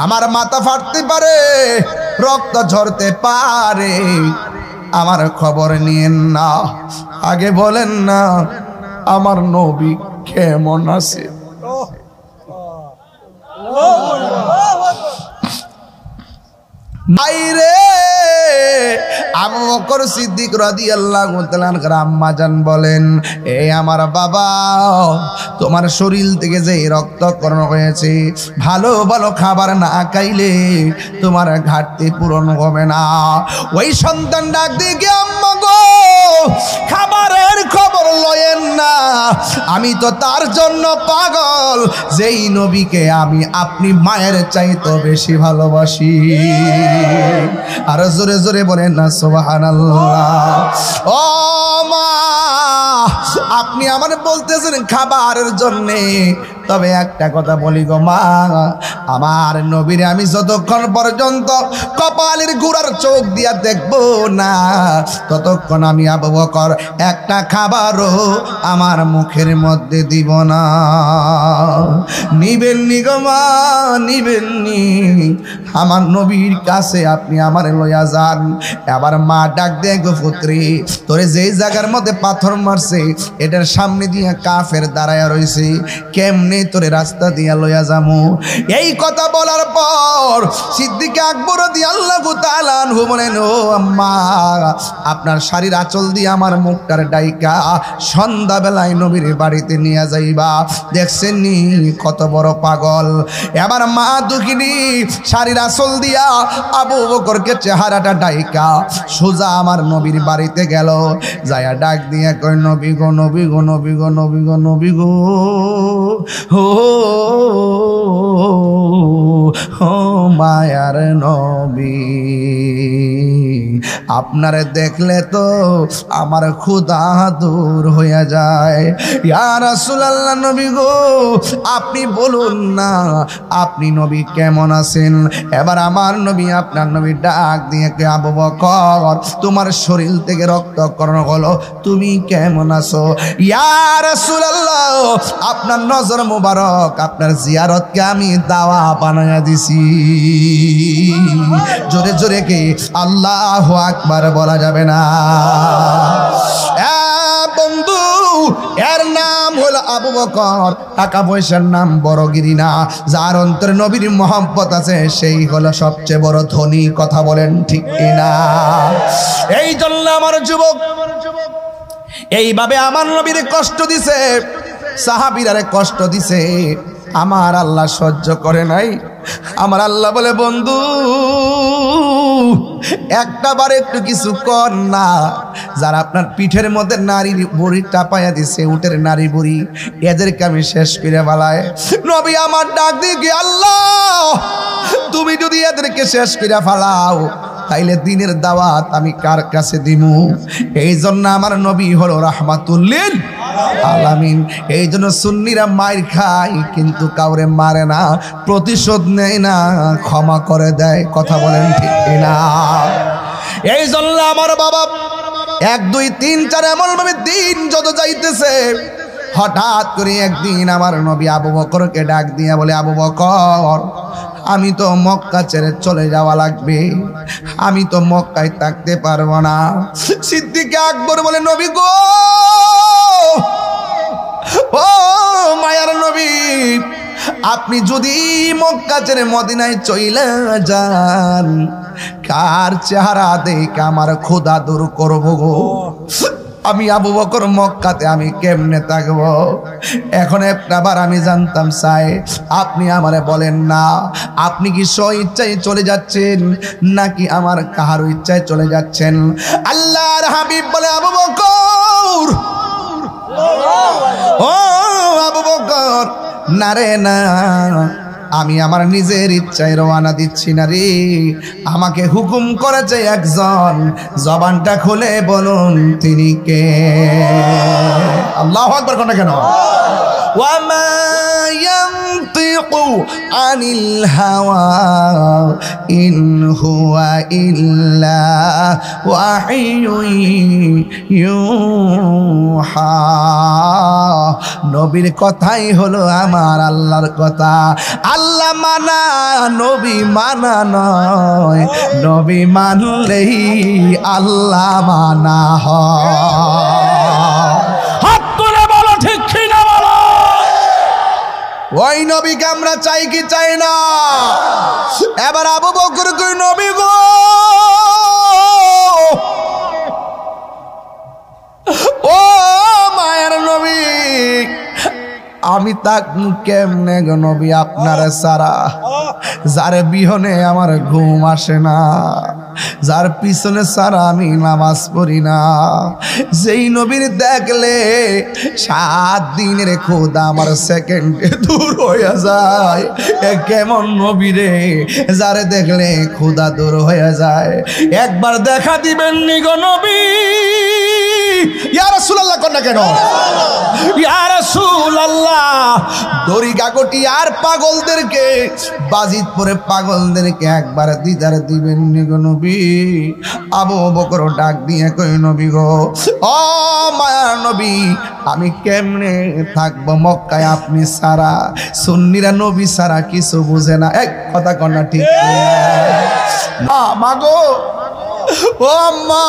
আমার মাথা ফাটতে পারে, রক্ত ঝরতে পারে, আমার খবর নিয়েন না, আগে বলেন না আমার নবী কেমন আছে। বাইরে আবু বকর সিদ্দিক রাদিয়াল্লাহু তাআলা আনহু আম্মা জান বলেন, এ আমার বাবা, তোমার শরীর থেকে যে রক্তকরণ হয়েছে, ভালো ভালো খাবার না খাইলে তোমার ঘাটতি পূরণ হবে না। ওই সন্তান ডাক দিয়ে আম্মা গো, খাবারের খবর লয়েন না, আমি তো তার জন্য পাগল যেই নবীকে আমি আপনি মায়ের চাইতে বেশি ভালোবাসি। আর জোরে জোরে বলেন না সুবহানাল্লাহ। ও মা, আপনি আমার বলতেছেন খাবারের জন্যে, তবে একটা কথা বলি গো মা, আমার নবীরে আমি যতক্ষণ পর্যন্ত কপালের গুড়ার চোখ দিয়া দেখবো না, ততক্ষণ আমি আবু বকর একটা খাবারও আমার মুখের মধ্যে দিব না। নিবেননি গো মা, নিবেননি। আমার নবীর কাছে আপনি আমার লইয়া যান। আবার মা ডাক দেয় গো পুত্রী, তোরে যেই জায়গার মধ্যে পাথর মারছে এটার সামনে দিয়া কাফের দাঁড়ায়া রয়েছে, কেমনে তোরে রাস্তা দিয়া লইয়া যামু। এই কথা বলার পর সিদ্দিক আকবর রাদিয়াল্লাহু তাআলা আনহু বলেন, ও আম্মা, আপনার শাড়ির আঁচল দিয়ে আমার মুখটার ডাইকা সন্ধ্যাবেলায় নবীর বাড়িতে নিয়ে যাইবা। দেখছেন নি কত বড় পাগল। এবার মা দুঃখিনী শাড়ির আঁচল দিয়া আবু বকরকে চেহারাটা ডাইকা সোজা আমার নবীর বাড়িতে গেল। যায়া ডাক দিয়া কয়, নবী গো, নবী গো, নবী গো, নবী গো, নবী গো, ও মায়ার নবী, আপনারে দেখলে তো আমার ক্ষুধা দূর হইয়া যায়। ইয়া রাসূলুল্লাহ, নবী গো, আপনি বলুন না আপনি নবী কেমন আছেন। এবার আমার নবী আপনার নবী ডাক দিয়ে কে, আবু বকর, তোমার শরীর থেকে রক্তকরণ হলো, তুমি কেমন আছো? ইয়া রাসূলুল্লাহ, আপনার নজর মুবারক, আপনার জিয়ারতকে আমি দাওয়া বানায়া দিছি। জোরে জোরে কি আল্লাহু আকবার বলা যাবে না? বন্ধু, এর নাম হলো আবু বকর। টাকা পয়সার নাম বড়গিরি না, যার অন্তরে নবীর মহব্বত আছে সেই হলো সবচেয়ে বড় ধনী। কথা বলেন ঠিক কিনা? এই জন্য আমার যুবক এইভাবে আমার নবীর কষ্ট দিছে, সাহাবীরারে কষ্ট দিছে, আমার আল্লাহ সহ্য করে নাই। আমার আল্লাহ বলে, বন্ধু একটা বার একটু কিছু কর না। যারা আপনার পিঠের মধ্যে নারীর বুড়ি টাপাইয়া দিছে, উটের নারী বুড়ি, এদেরকে আমি শেষ করে ফেলায়। নবী আমার ডাক দিয়ে, আল্লাহ তুমি যদি এদেরকে শেষ করে ফেলাও তাইলে দিনের দাওয়াত আমি কার কাছে দিমু? এই জন্য আমার নবী হলো রাহমাতুল লিল আলামিন। এই জন্য সুন্নিরা মার খায় কিন্তু কাউরে মারে না, প্রতিশোধ নেয় না, ক্ষমা করে দেয়। কথা বলেন ঠিক কিনা? এই জন্য আমার বাবা 1 2 3 4 এমন ভাবে দিন যত যাইতেছে, হঠাৎ করে একদিন আমার নবী আবু বকরকে ডাক দিয়ে বলে, আবু বকর, আমি তো মক্কা ছেড়ে চলে যাওয়া লাগবে, আমি তো মক্কায় থাকতে পারবো না। সিদ্দিক আকবর বলে, নবী গো, ও মায়ার নবী, আপনি যদি মক্কা ছেড়ে মদিনায় চলে যান, কার চেহারা দেখে আমার ক্ষুধা দূর করবো গো? আমি আবু বকর মক্কাতে আমি কেমনে থাকবো? এখন একবার আমি জানতাম চাই, আপনি আমারে বলেন না, আপনি কি স্ব ইচ্ছায় চলে যাচ্ছেন নাকি আমার কাহার ইচ্ছায় চলে যাচ্ছেন? আল্লাহর হাবিব বলে, আবু বকর, ও আবু বকর, না রে না, আমি আমার নিজের ইচ্ছায় রওনা দিচ্ছি না রে, আমাকে হুকুম করেছে একজন, জবানটা খুলে বলুন তিনি কে? আল্লাহু আকবার কোন কেন? ওয়া মা ইয়ানতিকু আনিল হাওয়া ইন হুয়া ইল্লা ওয়াহিয়ুন ইউহা। নবীর কথাই হলো আমার আল্লাহর কথা। আল্লাহ মানা নবী মানা নয়, নবী মানলেই আল্লাহ মানা হয়। হাত তুলে বলো ঠিক কি না বলো? ওই নবীকে আমরা চাই কি চাই না? এবার আবু বকর কই, নবী গো, ও মায়ের নবী, আমি তাক কেমনে গো নবী আপনার সারা, যার বিহনে আমার ঘুম আসে না, যার পিছনে সারা আমি নামাজ পড়ি না, যেই নবীর দেখলে 7 দিনের খোদা আমার সেকেন্ডে দূর হয়ে যায়, কেমন নবী রে যারে দেখলে খোদা দূর হয়ে যায়? একবার দেখা দিবেন নি গো নবী? ইয়া রাসূলুল্লাহ কোন কেন? ইয়া রাসূলুল্লাহ, দড়ি গাগটি আর পাগলদেরকে, বাজিতপুরে পাগলদেরকে একবার দিদার দিবেন নি গো নবী? আবু বকর ডাক দিয়ে কই, নবী গো, ও মায়ার নবী, আমি কেমনে থাকবো মক্কায় আপনি সারা? সুন্নিরা নবী সারা কিছু বুঝে না। এক কথা কন্যা ঠিক না মাগো, ও আম্মা,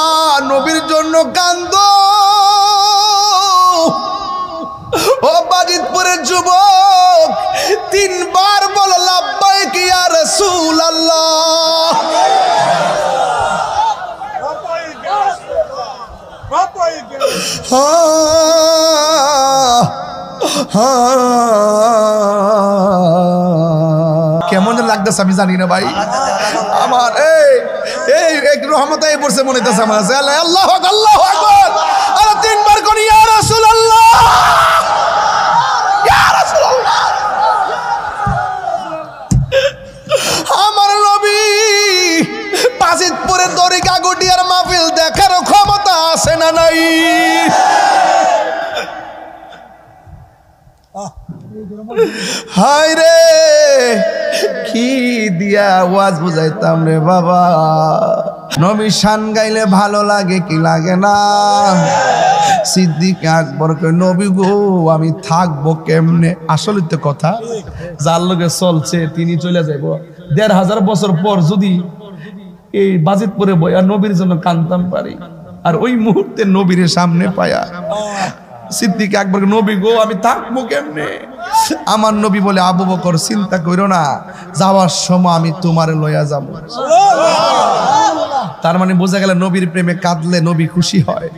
নবীর জন্য কান্দো। ও বাজিতপুরের যুবক, 3 বার বলো লাব্বাইক ইয়া রাসূলুল্লাহ। কেমন লাগতেছে আমি জানি না ভাই আমার, এই একটু রহমতায় পড়ছে মনে হইতেছে আমার। আল্লাহু আকবার, আল্লাহু আকবার, আর 3 বার করি ইয়া রাসূলুল্লাহ, ইয়া রাসূলুল্লাহ। আমার নবী বাজিতপুরের দড়ি গাগটিয়ার মাহফিল দেখার ক্ষমতা আছে না নাই? হায় রে, কি দিয়া ওয়াজ বুঝাইতাম রে বাবা। নবী শান গাইলে ভালো লাগে কি লাগে না? সিদ্দিক আকবর কই, নবী গো, আমি থাকবো কেমনে? আসলে তো কথা, যার লগে চলছে তিনি চলে যাইব। 1500 বছর পর যদি এই বাজিতপুরে বইয়া নবীর জন্য কান্দতাম পারি, আর ওই মুহূর্তে নবীর সামনে পায়া সিদ্দিক আকবর, নবী গো, আমি থাকবো কেমনে? আমার নবী বলে, আবু বকর চিন্তা করো না, যাওয়ার সময় আমি তোমার লইয়া যাব। তার মানে বোঝা গেল নবীর প্রেমে কাঁদলে নবী খুশি হয়,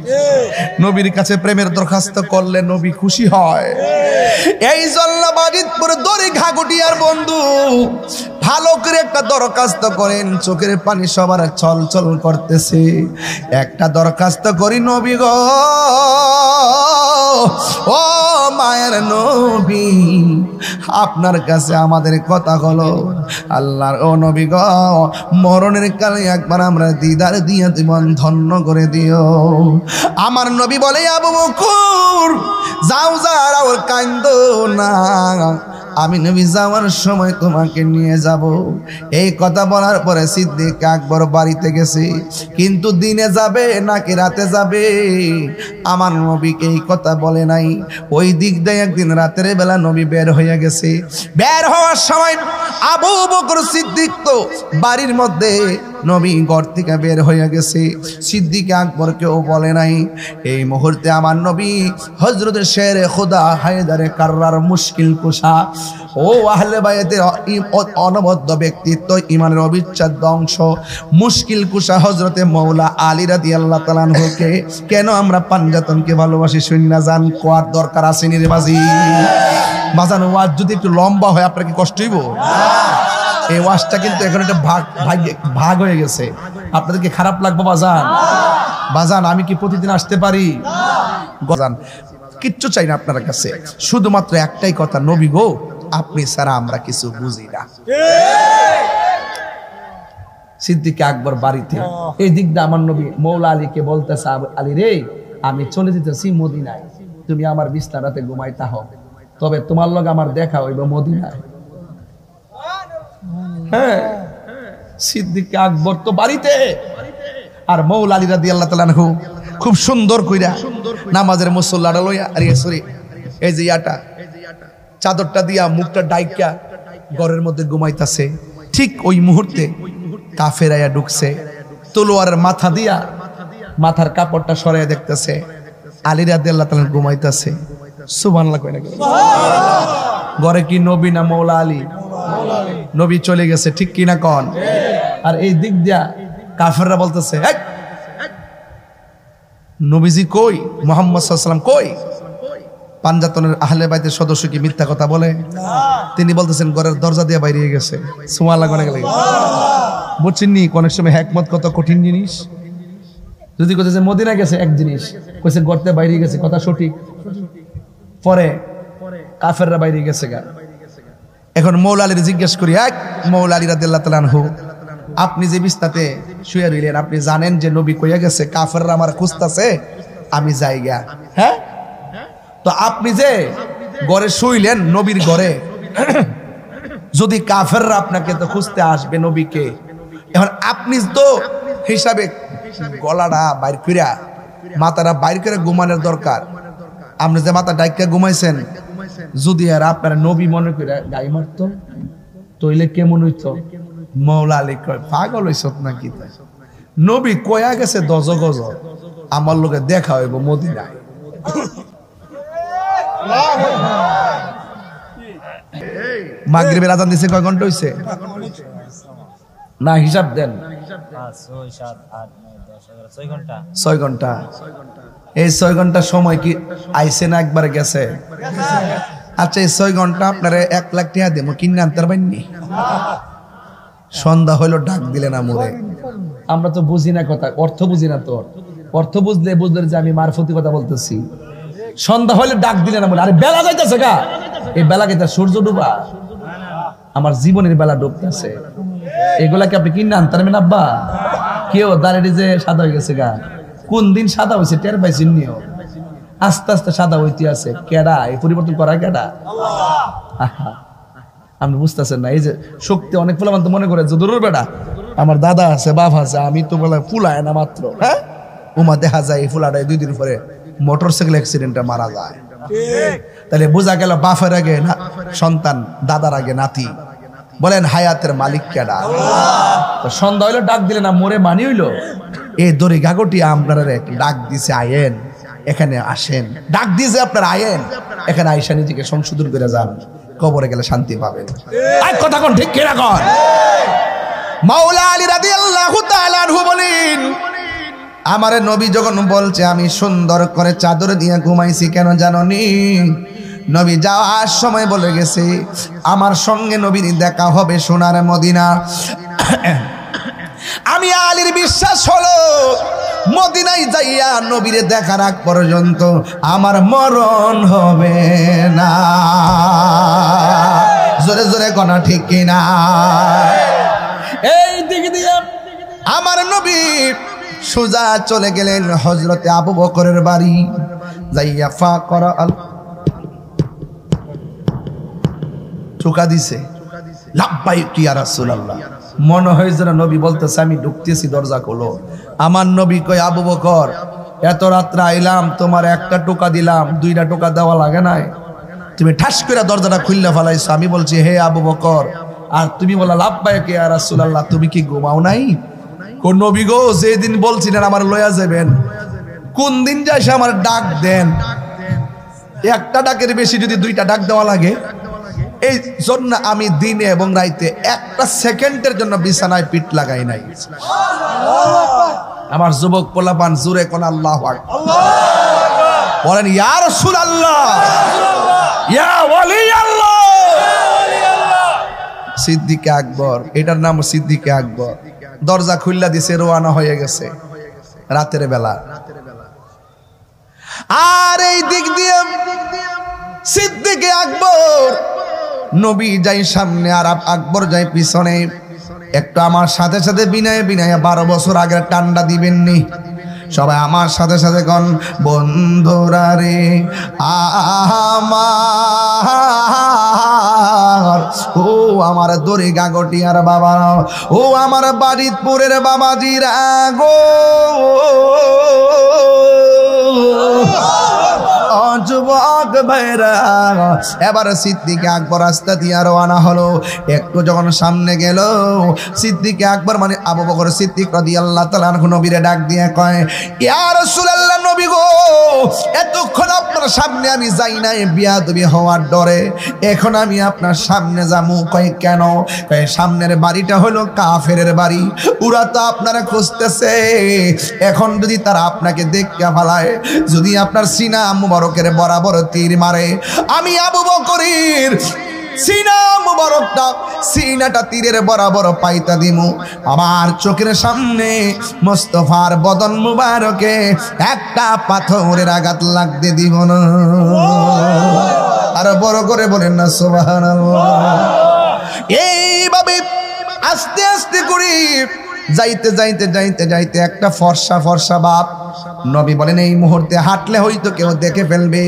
নবীর কাছে প্রেমের দরখাস্ত করলে নবী খুশি হয়। এই জন্য বাজিতপুর দড়ি ঘাগটিয়ার বন্ধু ভালো করে একটা দরখাস্ত করেন, চোখের পানি সবার ছল ছল করতেছে। একটা দরখাস্ত করি, নবী গো, ও মায়ের নবী, আপনার কাছে আমাদের কথা হলো, আল্লাহর ও নবী গো, মরণের কালে একবার আমরা দিদার দিয়ে জীবন ধন্য করে দিও। আমার নবী বলে, আবু বকর যাও যাও, কান্দো না, আমি নবী যাওয়ার সময় তোমাকে নিয়ে যাব। এই কথা বলার পরে সিদ্দিক আকবর বাড়িতে গেছে, কিন্তু দিনে যাবে নাকি রাতে যাবে আমার নবীকে এই কথা বলে নাই। ওই দিক দিয়ে একদিন রাতের বেলা নবী বের হয়ে গেছে। বের হওয়ার সময় আবু বকর সিদ্দিক তো বাড়ির মধ্যে নবী ঘর থেকে বের হয়ে গেছে। সিদ্দিক আকবর কেউ বলে নাই। এই মুহূর্তে আমার নবী হযরত শেরে খোদা হায়দারে কাররার মুশকিল কুশা ও আহলে বাইতের অনবদ্য ব্যক্তিত্ব, ইমানের অবিচ্ছেদ্য অংশ, মুশকিল কুশা হযরতে মৌলা আলী রাদিয়াল্লাহু তাআলা আনহুকে কেন আমরা পাঞ্জাতনকে ভালোবাসি শুননা জান কোয়ার দরকার আছে নি রে বাজি? বাজান ওয়াজ যদি একটু লম্বা হয় আপনার কি কষ্ট হইব? এই ওয়াজটা কিন্তু এখন একটা ভাগ হয়ে গেছে, আপনাদের কি খারাপ লাগবে বাজান? বাজান আমি কি প্রতিদিন আসতে পারি? বাজান কিচ্ছু চাই না আপনার কাছে, শুধুমাত্র একটাই কথা, নবী গো আপনি ছাড়া আমরা কিছু বুঝি না। সিদ্দিক আকবর বাড়িতে, এই দিক দিয়ে আমার নবী মৌলা আলীকে বলতেছে, আলী রে আমি চলে যেতেছি মদিনায়, তুমি আমার বিছানাতে ঘুমাইতে হবে, তবে তোমার লগে আমার দেখা হইব মদিনায়। হ্যাঁ, সিদ্দিক আকবর তো বাড়িতে, আর মৌলা আলী রাদিয়াল্লাহু তাআলা আনহু খুব সুন্দর কইরা নামাজের মুসল্লাটা লইয়া, আরে সরি এই যে ইয়াটা চাদরটা দিয়া মুখটা ডাইকা ঘরের মধ্যে ঘুমাইতাছে। ঠিক ওই মুহূর্তে কাফের আয়া ঢুকছে, তলোয়ারের মাথা দিয়া মাথার কাপড়টা সরাইয়া দেখতেছে আলী রাদিয়াল্লাহু তাআলা ঘুমাইতাছে। সুবহানাল্লাহ কয় না? ঘরে কি নবী না মৌলা আলী? নবী চলে গেছে, ঠিক কিনা কন? আর এই দিক দিয়া কাফেররা বলতেছে নবীজি কই, মুহাম্মদ সাল্লাল্লাহু আলাইহি ওয়াসাল্লাম কই? পাঞ্জাতনের আহলে বাইতের সদস্য কি মিথ্যা কথা বলে? তিনি বলতেছেন ঘরের দরজা দিয়ে বাইরে গেছে। সুবহানাল্লাহ কয় না? বুঝছেন নি অনেক সময় হিকমত কত কঠিন জিনিস। যদি কইছে যে মদিনা গেছে এক জিনিস, কইছে ঘরতে বাইরে গেছে, কথা সঠিক, পরে কাফেররা বাইরে গেছে গা। এখন মৌলা আলীর জিজ্ঞেস করি, এক মৌলা আলী রাদিয়াল্লাহু তাআলা আনহু আপনি যে বিছনাতে শুয়ে রইলেন, আপনি জানেন যে নবী কইয়া গেছে কাফেররা আমার খুঁজতাছে, আমি যাই গা। হ্যাঁ, তো আপনি যে ঘরে শুইলেন নবীর ঘরে, যদি কাফেররা আপনাকে তো খুঁজতে আসবে নবীকে, এখন আপনি তো হিসাবে গলাটা বাইর কইরা মাথাটা বাইর করে ঘুমানোর দরকার। আপনি যে মাথা ডাইকা ঘুমাইছেন, যদি আর আপনার নবী মনে করে গাই মারতো তইলে কেমন হইতো? মৌলা আলী কয় পাগল হইছ নাকি? নবী কয়া গেছে 10 গজ আমার লোকে দেখা হইব মদিনায়। মাগরিবের আজান দিছে কয় ঘন্টা হইছে? না হিসাব দেন, 6 ঘন্টা। এই 6 ঘন্টা সময় কি আইছে না একবারে গেছে? আচ্ছা এই 6 ঘন্টা আপনারা 1 লাখ টাকা দেবো, কিনে আনতে পারবেননি? সন্ধ্যা হইলো ডাক দিলে না মোরে। আমরা তো বুঝি না কথা, অর্থ বুঝি না। তো অর্থ বুঝলে যে আমি মারফতি কথা বলতেছি। সন্ধ্যা হইলে ডাক দিলে না মোরে, আরে বেলা যাইতেছে গা, এই বেলা গেছে সূর্য ডুবা, আমার জীবনের বেলা ডুবতেছে। এগুলাকে আপনি কিনে আনতে পারবেন আব্বা? কেউ দাঁড়িয়ে যে সাদা হয়ে গেছে গা, কোন দিন সাদা হয়েছে টের পাইছেন নিও? আস্তে আস্তে সাদা হইতে আছে। কেডা এই পরিবর্তন করা? কেডা? আপনি বুঝতেছেন না। এই যে শক্তি, অনেক ফুলামান তো মনে করে যে দূরের বেটা, আমার দাদা আছে বাপ আছে, আমি তো বলে ফুলায় না মাত্র। হ্যাঁ, উমা দেখা যায় এই ফুলাটাই 2 দিন পরে মোটরসাইকেল অ্যাক্সিডেন্টে মারা যায়। তাহলে বোঝা গেল বাপের আগে সন্তান, দাদার আগে নাতি। বলেন হায়াতের মালিক কেডা? তো সন্ধ্যা হইলো ডাক দিলে না মোরে মানি হইলো। এই দড়ি গাগটি আপনারা ডাক দিছে আয়েন, এখানে আসেন। ডাক দিয়েছে আপনারা আয়েন, এখানে আইসা নিজেকে সংশোধন করে যান, কবরে গেলে শান্তি পাবেন। কথা কোন ঠিক কিনা কন? মাওলা আলী রাদিয়াল্লাহু তাআলা আনহু বলেন, আমারে নবী যখন বলছে আমি সুন্দর করে চাদর দিয়ে ঘুমাইছি, কেন জানোনি? নবী যাওয়ার সময় বলে গেছে আমার সঙ্গে নবীর দেখা হবে সোনার মদিনা। আমি আলীর বিশ্বাস হলো মদিনায় যাইয়া নবীরে দেখার আগ পর্যন্ত আমার মরণ হবে না। জোরে জোরে কোনা ঠিক কিনা? এই দিক দিয়ে আমার নবী সোজা চলে গেলেন হযরতে আবু বকরের বাড়ি। যাইয়া ফাকরা আল চুকা দিছে, লাব্বাইক ইয়া রাসূলুল্লাহ। মনে হয় যেন নবী বলতেছে আমি ঢুকতেছি, দরজা খোলো। আমার নবী কয় আবু বকর এত রাত্রে আইলাম, তোমার একটা টোকা দিলাম, 2টা টোকা দেওয়া লাগে নাই, তুমি ঠাস করে দরজাটা খুললে ফেলাইছো। আমি বলছি হে আবু বকর, আর তুমি বলা লাব্বাইক ইয়া রাসূলুল্লাহ, তুমি কি ঘুমাও নাই? কোন নবী গো যেদিন বলছিলেন আমার লয়া যাবেন, কোন দিন যায় সে আমার ডাক দেন। একটা ডাকের বেশি যদি দুইটা ডাক দেওয়া লাগে, এই জন্য আমি দিনে এবং রাইতে একটা সেকেন্ডের জন্য বিছানায় পিঠ লাগাই নাই। আমার যুবক পোলাপান জুরে কোন আল্লাহু আকবার বলেন, ইয়া রাসূলুল্লাহ, ইয়া ওয়ালি আল্লাহ। সিদ্দিকে আকবর, এটার নাম সিদ্দিকে আকবর। দরজা খুললা দিছে, রওনা হয়ে গেছে রাতের বেলা। আর এই দিক দিয়ে সিদ্দিকে আকবর, নবী যাই সামনে আর আকবর যাই পিছনে। একটু আমার সাথে সাথে বিনয়ে বিনয়ে 12 বছর আগের টান্ডা দিবেননি সবাই আমার সাথে সাথে কোন, বন্ধুরা রে আমার, ও আমার দড়ি গাগটিয়ার বাবা, ও আমার বাড়িতপুরের বাবাজিরা গো, যুবক ভাইরা। এবার সিদ্দিকে আকবর রাস্তা দিয়ে রওনা হলো। একটু যখন সামনে গেল, সিদ্দিকে আকবর মানে আবু বকর সিদ্দিক রাদিয়াল্লাহু তাআলা আনহু নবীরে ডাক দিয়ে কয়, ইয়া রাসূলুল্লাহ, নবী গো এতক্ষণ আপনার সামনে আমি যাই নাই বিয়াদবি হওয়ার ডরে, এখন আমি আপনার সামনে যামু। কয় কেন? কয় সামনের বাড়িটা হলো কাফেরের বাড়ি, ওরা তো আপনারা খুঁজতেছে। এখন যদি তারা আপনাকে দেখতে ফেলায়, যদি আপনার সিনা মুবারকের বরাবর তীর মারে, আমি আবু বকরের সিনা মুবারকটা, সিনাটা তীরের বরাবর পাইতা দিমু। আমার চোখের সামনে মুস্তাফার বদন মুবারকে একটা পাথরের আঘাত লাগতে দিব না। আর বড় করে বলেন না সুবহানাল্লাহ। এইভাবে আস্তে আস্তে করে যাইতে যাইতে যাইতে যাইতে একটা ফর্সা ফর্সা বাপ, নবী বলেন এই মুহূর্তে হাঁটলে হয়তো কেউ দেখে ফেলবে।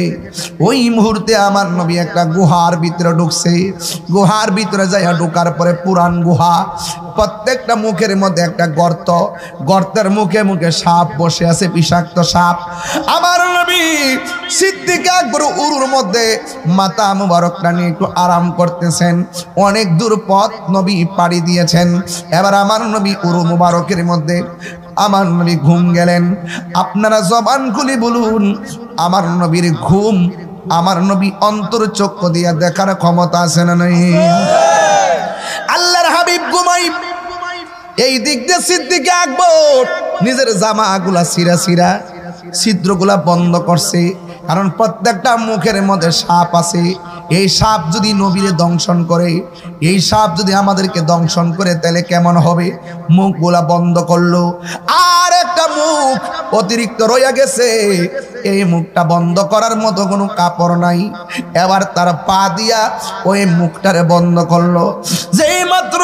ওই মুহূর্তে আমার নবী একটা গুহার ভিতরে ঢুকছে। গুহার ভিতরে যাইয়া ঢোকার পরে পুরান গুহা, প্রত্যেকটা মুখের মধ্যে একটা গর্ত, গর্তের মুখে মুখে সাপ বসে আছে, বিষাক্ত সাপ। আমার নবী সিদ্দিকে আকবর উরুর মধ্যে মাথা মুবারকটা নিয়ে একটু আরাম করতেছেন। অনেক দূর পথ নবী পাড়ি দিয়েছেন। এবার আমার নবী উরু মুবারকের মধ্যে আমার নবী ঘুম গেলেন। আপনারা জবান খুলে বলুন, আমার নবীর ঘুম, আমার নবী অন্তর চক্ষু দিয়ে দেখার ক্ষমতা আছে না নাই? আল্লাহর হাবিব ঘুমাই। এই দিক দিয়ে সিদ্দিকে আকবর নিজের জামাগুলা ছিঁড়া ছিঁড়া ছিদ্রগুলা বন্ধ করছে, কারণ প্রত্যেকটা মুখের মধ্যে সাপ আছে। এই সাপ যদি নবীরে দংশন করে, এই সাপ যদি আমাদেরকে দংশন করে, তাহলে কেমন হবে? মুখগুলা বন্ধ করলো। আর একটা মুখ অতিরিক্ত রয়ে গেছে, এই মুখটা বন্ধ করার মতো কোনো কাপড় নাই। এবার তার পা দিয়া ওই মুখটারে বন্ধ করলো। যেই মাত্র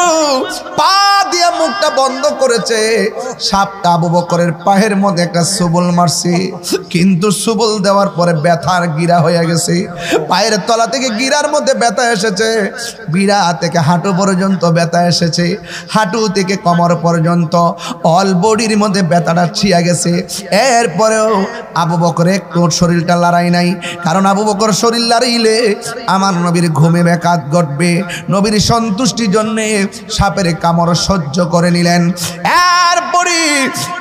পা দিয়া মুখটা বন্ধ করেছে, সাপটা আবু বকরের পায়ের মধ্যে একটা সুবল মারছে। কিন্তু সুবল দেওয়ার পরে ব্যথার গিরা হয়ে গেছে। পায়ের তলা থেকে গিরার মধ্যে ব্যথা এসেছে, গিরা থেকে হাঁটু পর্যন্ত ব্যথা এসেছে, হাঁটু থেকে কোমর পর্যন্ত অল বডির মধ্যে ব্যথাটা ছিয়া গেছে। এরপরেও আবু বকর একটু শরীরটা লড়াই নাই, কারণ আবু বকর শরীর লড়াইলে আমার নবীর ঘুমে ব্যাঘাত ঘটবে। নবীর সন্তুষ্টির জন্য সাপের কামড় সহ্য করে নিলেন। এরপরে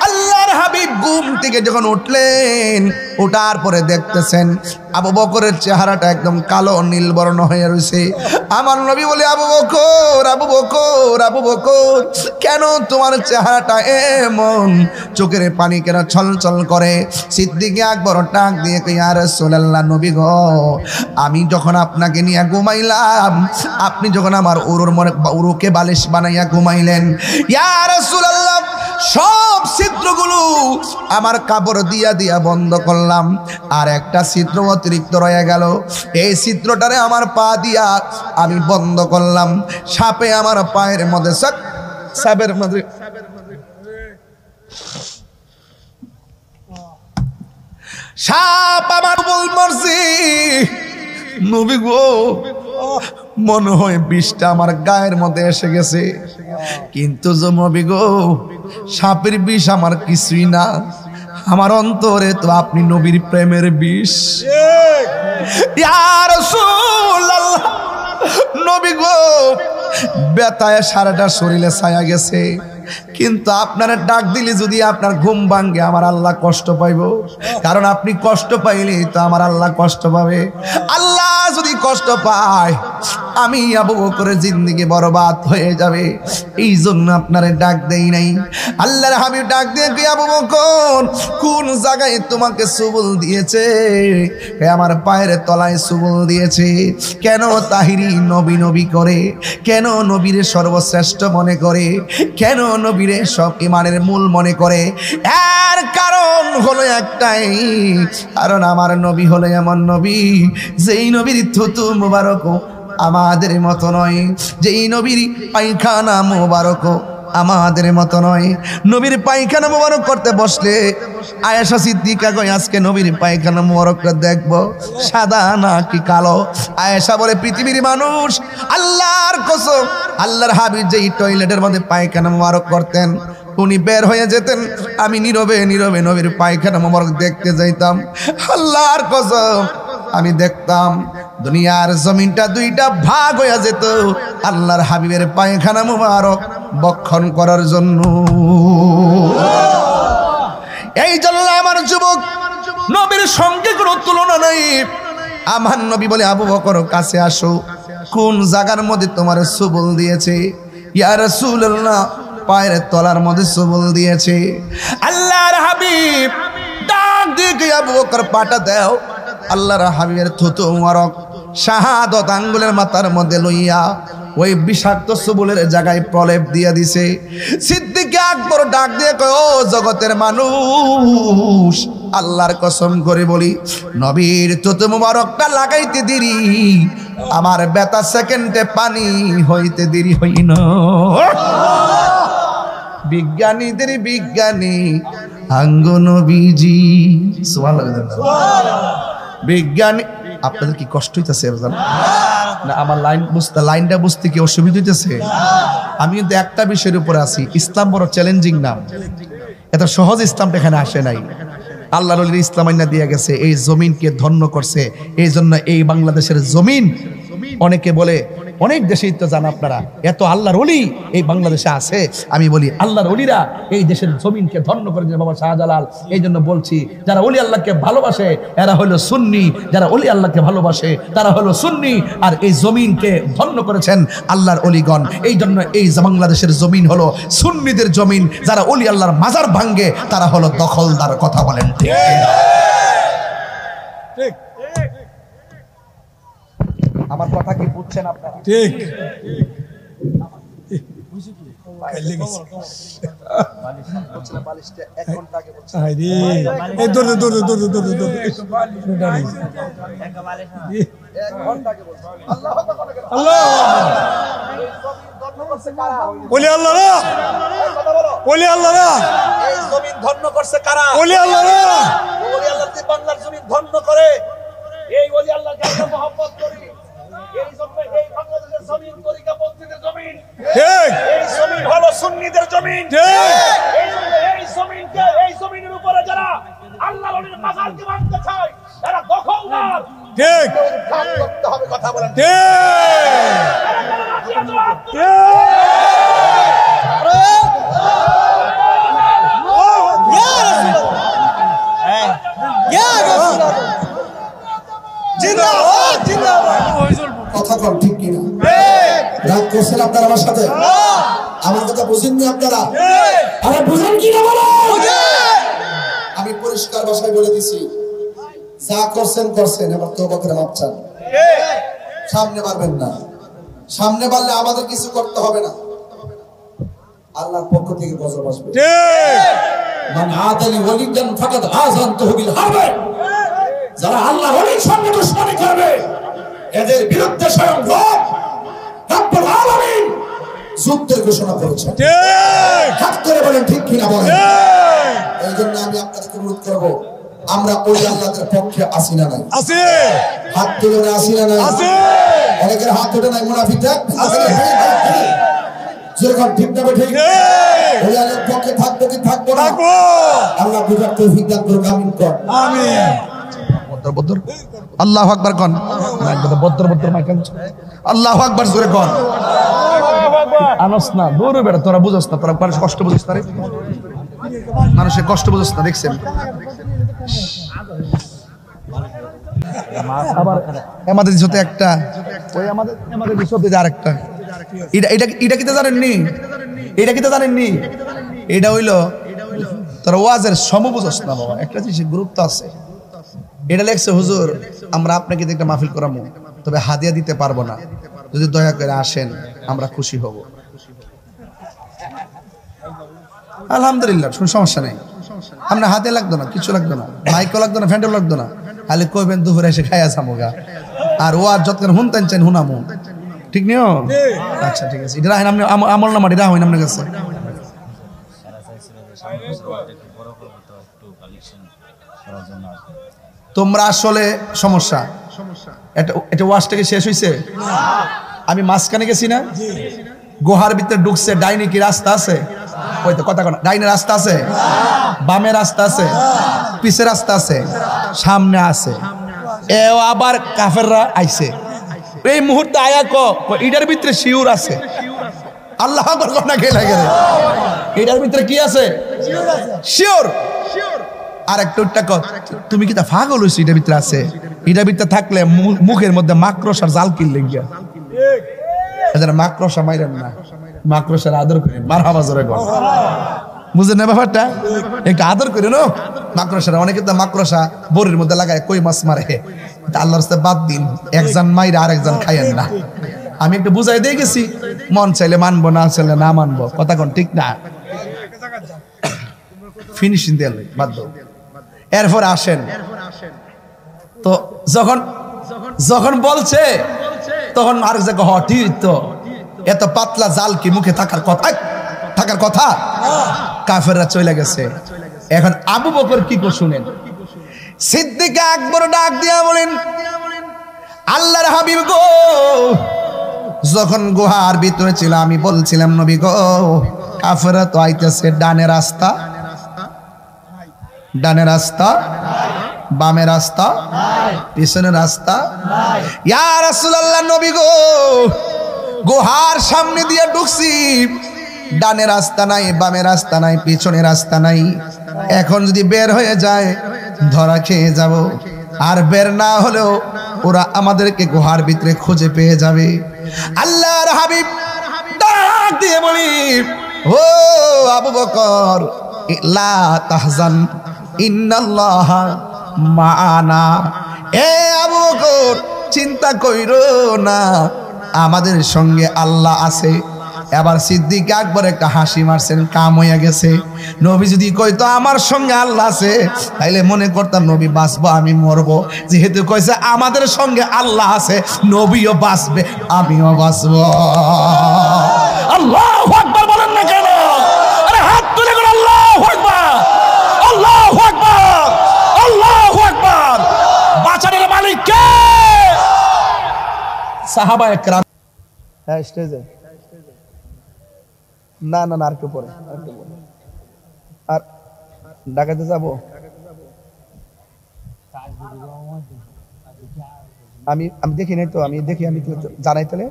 আল্লাহর হাবিব ঘুম থেকে যখন উঠলেন, ওঠার পরে দেখতেছেন আবু বকরের চেহারাটা একদম কালো নীল বর্ণ হয়ে রয়েছে। আমার নবী বলে, আবু বকর, আবু বকর, আবু বকর, কেন তোমার চেহারাটা এমন? চোখের পানি কেন ছলছল করে? সিদ্দিকে আকবর ডাক দিয়ে কই, ইয়া রাসূলুল্লাহ, নবী গো, আমি যখন আপনাকে নিয়ে ঘুমাইলাম, আপনি যখন আমার উরুকে বালিশ বানাইয়া ঘুমাইলেন, ইয়া রাসূলুল্লাহ, সব ছিদ্রগুলো আমার কাপড় দিয়া দিয়া বন্ধ করলাম, আর একটা ছিদ্র অতিরিক্ত রয়ে গেল। এই ছিদ্রটারে আমার পা দিয়া আমি বন্ধ করলাম। সাপে আমার পায়ের মধ্যে সাপের মধ্যে সাপ আমার বল মারছি। নবী গো, মনে হয় বিষটা আমার গায়ের মধ্যে এসে গেছে, কিন্তু নবী গো, সাপের বিষ আমার কিছুই না, আমার অন্তরে তো আপনি নবীর প্রেমের বিষ। ইয়া রাসূলুল্লাহ, নবী গো, ব্যথায় সারাটা শরীরে ছায়া গেছে। কিন্তু আপনারা ডাক দিলে যদি আপনার ঘুম ভাঙ্গে আমার আল্লাহ কষ্ট পাইব, কারণ আপনি কষ্ট পাইলে তো আমার আল্লাহ কষ্ট পাবে। আল্লাহ যদি কষ্ট পায় আমি আবু বকরের জিন্দেগি বরবাদ হয়ে যাবে, এই জন্য আপনারে ডাক দেই নাই। আল্লাহর হাবিব ডাক দিয়ে কি আবু বকর কোন জায়গায় তোমাকে সুবুল দিয়েছে? আমার পায়ের তলায় সুবুল দিয়েছে। কেন তাহিরি নবী নবী করে, কেন নবীরে সর্বশ্রেষ্ঠ মনে করে, কেন নবীরে সব ইমানের মূল মনে করে? এর কারণ হলো একটাই, কারণ আমার নবী হলো এমন নবী যেই নবীর থুতু মুবারক আমাদের মতো নয়, যেই নবীর পায়খানা মুবারক আমাদের মতো নয়। নবীর পায়খানা মুবারক করতে বসলে আয়েশা সিদ্দিকা কয় আজকে নবীর পায়খানা মুবারকটা দেখবো সাদা নাকি কালো। আয়েশা বলে পৃথিবীর মানুষ আল্লাহর কসম, আল্লাহর হাবিব যেই টয়লেটের মধ্যে পায়খানা মুবারক করতেন উনি বের হয়ে যেতেন, আমি নীরবে নীরবে নবীর পায়খানা মুবারক দেখতে যাইতাম। আল্লাহর কসম আমি দেখতাম দুনিয়ার জমিনটা দুইটা ভাগ হয়ে যেত আল্লাহর হাবিবের পায়খানা মুবারক বক্ষণ করার জন্য। এই জন্য আমার যুবক নবীর সঙ্গে কোনো তুলনা নাই। আমার নবী বলে আবু বকর কাছে আসো, কোন জায়গার মধ্যে তোমার সুবুল দিয়েছে? ইয়া রাসূলুল্লাহ পায়ের তলার মধ্যে সুবুল দিয়েছে। আল্লাহর হাবিব ডাক দিয়ে আবু বকর পাটা দাও। আল্লাহর হাবিবের থুতু মুবারক শাহাদত আঙ্গুলের মাথার মধ্যে লইয়া ওই বিষাক্ত সুবুলের জায়গায় প্রলেপ দিয়ে দিছে। সিদ্দিক আকবর ডাক দিয়ে কয় ও জগতের মানুষ, আল্লাহর কসম করে বলি নবীর থুতু মুবারকটা লাগাইতে দেরি, আমার বেতা সেকেন্ডে পানি হইতে দেরি হই না। বিজ্ঞানীদের বিজ্ঞানী আঙ্গ নবীজি সুবহানাল্লাহ। বিজ্ঞানী আপনাদের কি কষ্ট হইতেছে না? আমার লাইনটা বুঝতে কি অসুবিধা হইতেছে? আমি কিন্তু একটা বিষয়ের উপরে আছি, ইসলাম বড় চ্যালেঞ্জিং নাম, এত সহজ ইসলামটা এখানে আসে নাই। আল্লাহর ওলির ইসলাম আইনা দিয়ে গেছে, এই জমিনকে ধন্য করছে। এই জন্য এই বাংলাদেশের জমিন, অনেকে বলে অনেক দেশেই তো জানা আপনারা এত আল্লাহর ওলি এই বাংলাদেশে আছে। আমি বলি আল্লাহর ওলিরা এই দেশের জমিনকে ধন্য করেছেন বাবা শাহজালাল। এই জন্য বলছি যারা ওলি আল্লাহকে ভালোবাসে এরা হলো সুন্নি, যারা ওলি আল্লাহকে ভালোবাসে তারা হলো সুন্নি, আর এই জমিনকে ধন্য করেছেন আল্লাহর ওলিগণ। এই জন্য এই বাংলাদেশের জমিন হলো সুন্নিদের জমিন, যারা ওলি আল্লাহর মাজার ভাঙ্গে তারা হলো দখলদার। কথা বলেন ঠিক? আমার কথা কি বুঝছেন আপনারা? ঠিক। বাংলার জমিন ধন্য করে এই ওলি আল্লাহকে আমরা মহব্বত করি। এই জন্য এই বাংলাদেশের জমিন তরিকাপন্থীদের জমিন, ঠিক। এই জমিন হলো সুন্নিদের জমিন, ঠিক। এই জন্য এই জমিনকে, এই জমিনের উপরে যারা আল্লাহর ওলির মাজারকে ভাঙতে চায় তারা দখলদার, ঠিক। কাজ করতে হবে। কথা বলেন ঠিক? কথা কর ঠিক কিনা? রাগ করছেন আপনারা আমার সাথে? আমার কথা বুঝেননি আপনারা? আরে বুঝেন কিনা বলো? আমি পরিষ্কার ভাষায় বলে দিছি, যা করছেন করছেন, এবার তওবা করে মাপ চান। সামনে পারবেন না, সামনে পারলে আমাদের কিছু করতে হবে না, আল্লাহর পক্ষ থেকে গজব আসবে। মান আদালি ওয়ালিদান ফাকাদ আযানতুহু বিল হারব। যারা আল্লাহর ওলির সঙ্গে দুশমনি করবে এদের বিরুদ্ধে স্বয়ং রব্বুল আলামিন যুদ্ধের ঘোষণা করেছেন। ঠিক। হাত করে বলেন ঠিক কিনা বলেন? এই জন্য আমি আপনাদেরকে অনুরোধ করব, আমরা ওই আল্লাহর পক্ষে আসি না নাই? আছি। হাত তুলে আসি না নাই? আছি। অনেকের হাত ওঠে নাই, মুনাফিক আছে। যেরকম ঠিক না ঠিক? ওই আল্লাহর পক্ষে থাকবো কি থাকবো না? আল্লাহ বুঝার তৌফিক দান করুন। আমিন কর। আমিন। আল্লাহু আকবার কোন? বদ্র বদ্র মাইকান আল্লাহু আকবার জোরে কোন? আনস না দৌড়ে বেড়া, তোরা বুঝস না, তোরা মানুষ কষ্ট বুঝস না রে, মানুষের কষ্ট বুঝস না। দেখছেন আবার আমাদের সাথে একটা, ওই আমাদের সাথে আরেকটা, এটা কিতে জানেননি, এটা কিতে জানেননি, এটা হইলো তোরা ওয়াজের সমবুঝস না বাবা, একটা জিনিসের গুরুত্ব আছে। এটা লেখছে হুজুর আমরা আপনাকে একটা মাহফিল করামু, তবে হাদিয়া দিতে পারবো না, যদি দয়া করে আসেন আমরা খুশি হব। আলহামদুলিল্লাহ, কোন সমস্যা নেই, আমরা হাতে লাগতো না, কিছু লাগতো না, মাইকও লাগতো না, ফ্যান্ডও লাগতো না, খালি কইবেন দুপুরে এসে খাইয়া যামোগা, আর ও আর যতক্ষণ হুনতেন চান হুনামু, ঠিক নিও? আচ্ছা ঠিক আছে, এটা রাখেন আপনি, আমল নামা এটা হইন আপনার কাছে। তোমরা আসলে সমস্যা এটা ওয়াশটা কি শেষ হয়েছে? আমি মাঝখানে গেছি না, গুহার ভিতরে ঢুকছে, ডাইনে কি রাস্তা আছে? ওই তো কথা কোন, ডাইনে রাস্তা আছে, বামে রাস্তা আছে, পিছে রাস্তা আছে, সামনে আছে। এও আবার কাফেররা আইছে এই মুহূর্তে, আয়া এটার ভিতরে শিউর আছে, আল্লাহ না কে লাগে, এটার ভিতরে কি আছে? শিওর। আর একটু তুমি কি তা পাগল হইছো? এটার ভিতরে আছে, এটার ভিতরে থাকলে মুখের মধ্যে মাকড়সার জাল কিনলে গিয়া, মাকড়সা মাইরেন না, মাকড়সার আদর করেন, মারহাবা জোরে কর, বুঝলেন না ব্যাপারটা? একটু আদর করে নো মাকড়সার। অনেকে তো মাকড়সা বড়ির মধ্যে লাগায় কই মাছ মারে, আল্লাহর রাস্তায় বাদ দিন, একজন মাইরা আর একজন খাইয়েন না। আমি একটু বুঝাই দিয়ে গেছি, মন চাইলে মানবো, না চাইলে না মানবো, কথা কোন ঠিক না? ফিনিশিং দিয়ে বাদ দাও। এরপর আসেন তো, যখন বলছে তখন আর ঠিক তো, এত পাতলা জাল কি মুখে থাকার কথা? কাফেররা চলে গেছে। এখন আবু বকর কি করে শুনেন, সিদ্দিক আকবর ডাক দিয়া বলেন, আল্লাহর হাবিব গো, যখন গুহার ভিতরে ছিল আমি বলছিলাম নবী গো, কাফেররা তো আইতেছে ডানে রাস্তা, ডানে রাস্তা, বামে রাস্তা, পিছনে রাস্তা। ইয়া রাসূলুল্লাহ নবী গো, গুহার সামনে দিয়ে ঢুকছি, ডানে রাস্তা নাই, বামে রাস্তা নাই, পিছনে রাস্তা নাই। এখন যদি বের হয়ে যায় ধরা খেয়ে যাব, আর বের না হলেও ওরা আমাদেরকে গুহার ভিতরে খুঁজে পেয়ে যাবে। আল্লাহর হাবিব ডাক দিয়ে বলি, ও আবু বকর, লা তাহজান ইন্নাল্লাহা মাআনা। এ আবু বকর, চিন্তা কইরো না, আমাদের সঙ্গে আল্লাহ আছে। এবার সিদ্দিক আকবর একটা হাসি মারছেন, কাম হইয়া গেছে। নবী যদি কইতো আমার সঙ্গে আল্লাহ আছে, তাইলে মনে করতাম নবী বাঁচবো, আমি মরবো। যেহেতু কইছে আমাদের সঙ্গে আল্লাহ আছে, নবীও বাঁচবে, আমিও বাঁচবো। আল্লাহু আকবার বলেন না কেন? আরে হাত তুলে বলেন আল্লাহু আকবার, আল্লাহু আকবার, আল্লাহু আকবার। বাঁচানোর মালিক কে? সাহাবায়ে কেরাম। হ্যাঁ, স্টেজে না না না, আর একটু পরে, আর ঢাকাতে যাবো। আমি দেখি নাই তো, আমি দেখি, আমি জানাই তাহলে।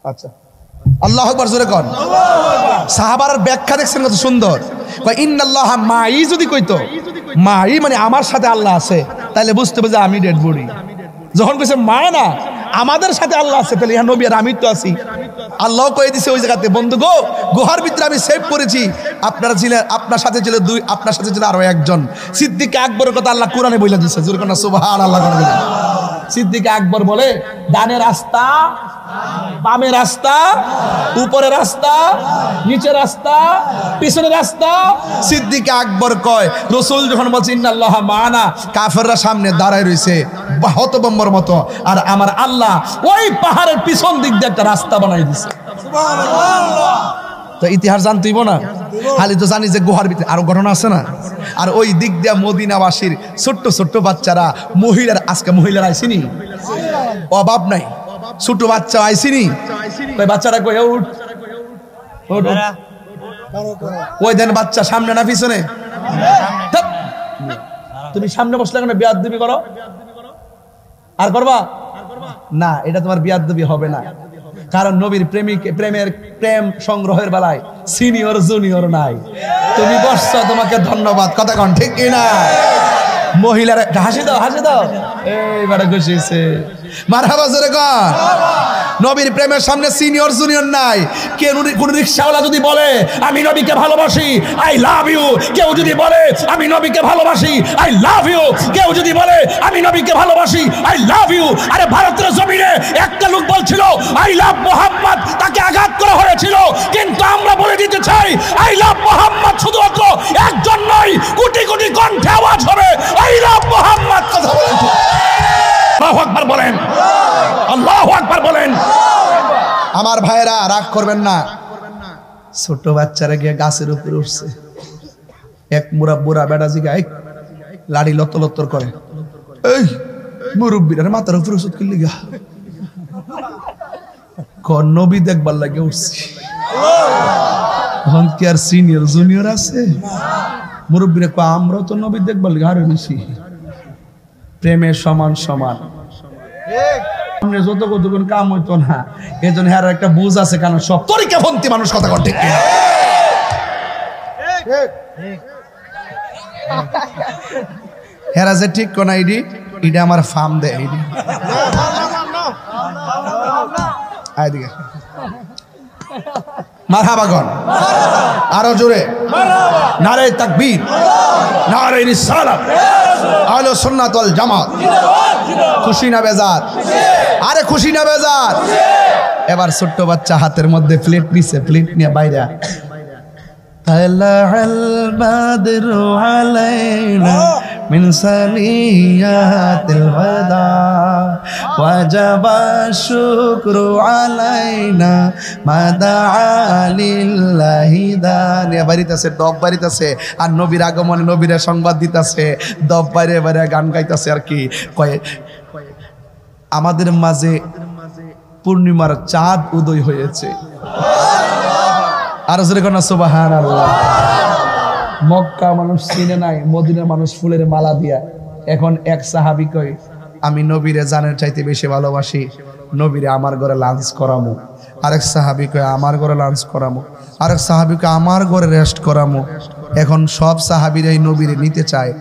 আচ্ছা, আল্লাহু আকবার জোরে কোন। সাহাবার ব্যাখ্যা দেখছেন কত সুন্দর। কয় ইন্নাল্লাহা মাই, যদি কইতো মাই মানে আমার সাথে আল্লাহ আছে, তাহলে বুঝতে হবে যে আমি ডেড বডি। যখন কইছে মা না, আমাদের সাথে আল্লাহ আছে, তাহলে ইহা নবী আর আমি তো আছি। আল্লাহ কয়ে দিছে ওই জায়গাতে, বন্ধু গো, গুহার ভিতরে আমি সেভ করেছি, আপনারা ছিলেন, আপনার সাথে ছিল দুই, আপনার সাথে ছিল আরো একজন। সিদ্দিক আকবরের কথা আল্লাহ কোরআনে বলে দিচ্ছে, জোরে কোন সুবহানাল্লাহ। সিদ্দিক আকবর বলে, ডানে রাস্তা, বামে রাস্তা, উপরে রাস্তা, নিচে রাস্তা, পিছনে রাস্তা। সিদ্দিক আকবর কয়, রাসূল যখন বলছে ইন্নাল্লাহা মা'ানা, কাফেররা সামনে দাঁড়ায় রইছে হতভম্বর মতো, আর আমার আল্লাহ ওই পাহাড়ের পিছন দিক দিয়ে একটা রাস্তা বানাই দিছে। সুবহানাল্লাহ। তো ইতিহাস জানতেইব না, খালি তো জানি যে গুহার ভিতরে আরো ঘটনা আছে না। আর ওই দিক দিয়া মদিনাবাসীর ছোট্ট ছোট্ট বাচ্চারা, মহিলার, আজকে মহিলারা আইসিনি, অভাব নাই, ছোট বাচ্চা আইসিনি, ওই বাচ্চারা কই উঠ, ওই দেন বাচ্চা সামনে না পিছনে? তুমি সামনে বসলে কেন? বিয়াদবি করো আর করবা না, এটা তোমার বিয়াদবি হবে না। কারণ নবীর প্রেম সংগ্রহের বেলায় সিনিয়র জুনিয়র নাই। তুমি বসছো, তোমাকে ধন্যবাদ। কথা কন ঠিক কিনা? মহিলারা হাসি দাও এইবারে খুশি হয়েছে। মারহাবা জোরে কন। নবীর প্রেমের সামনে সিনিয়র জুনিয়র নাই। কোন রিকশাওয়ালা যদি বলে আমি নবীকে ভালোবাসি, আই লাভ ইউ, কেউ যদি বলে আমি নবীকে ভালোবাসি, আই লাভ ইউ, কেউ যদি বলে আমি নবীকে ভালোবাসি, আই লাভ ইউ। আরে ভারতের জমিনে একটা লোক বলছিল আই লাভ মোহাম্মদ, তাকে আঘাত করা হয়েছিল। কিন্তু আমরা বলে দিতে চাই আই লাভ মোহাম্মদ শুধুমাত্র একজন নয়, কোটি কোটি কণ্ঠে আওয়াজ হবে আই লাভ মোহাম্মদ। কথা বলেন, আল্লাহু আকবার বলেন, আল্লাহু আকবার বলেন। আমার ভাইয়েরা রাগ করবেন না। ছোট বাচ্চারা গিয়ে গাছের উপরে উঠছে, এক বুড়া বেটা জিগায় লাড়ি লত্তর করে, এই মুরব্বীরা মাথার উপরে ওষুধ কিনলি গা, নবী দেখবার লাগে উঠছি। এখন কি আর সিনিয়র জুনিয়র আছে? মুরব্বীরা কয় আমরাও তো নবী দেখবার লাগে আরো বেশি। প্রেমের সমান সমান যত কতক্ষণ কাম হইতো না, এই জন্য হ্যাঁ একটা বুঝ আছে, কারণ সব তরিকাপন্থী মানুষ। কথা কন ঠিক কিনা? হেরা যে ঠিক কোন ইডি আমার ফার্ম দেয় ইডি আইদিকে মারহাবা গন, আরো জোরে নারে তাকবীর, নারে রিসালাত, আহলে সুন্নাত ওয়াল জামাত। খুশি না বেজার? আরে খুশি না বেজার? এবার ছোট্ট বাচ্চা হাতের মধ্যে প্লেট নিছে, প্লেট নিয়ে বাইরে তালাল বাদরু আলাইনা মিন সানিয়াতিল ওয়াদা ওয়াজাবা শুকরু আলাইনা মাদা লিল্লাহি দান। বাড়িতেছে দব বাড়িতেছে, আর নবীর আগমনে নবীরা সংবাদ দিতেছে, দব বাইরে বাইরে গান গাইতেছে। আর কি কয়, আমাদের মাঝে পূর্ণিমার চাঁদ উদয় হয়েছে। আর জোরে কোন সুবহানাল্লাহ। মক্কা মানুষ চিনে নাই, মদিনার মানুষ ফুলের মালা দিয়া। এখন এক সাহাবী কয় আমি নবীরে জানের চাইতে বেশি ভালোবাসি, নবীরে আমার ঘরে লাঞ্চ করামু। আরেক সাহাবী কয় আমার ঘরে লাঞ্চ করামু। আরেক সাহাবী কয় আমার ঘরে রেস্ট করামু। এখন সব সাহাবীরাই নবীরে নিতে চায়।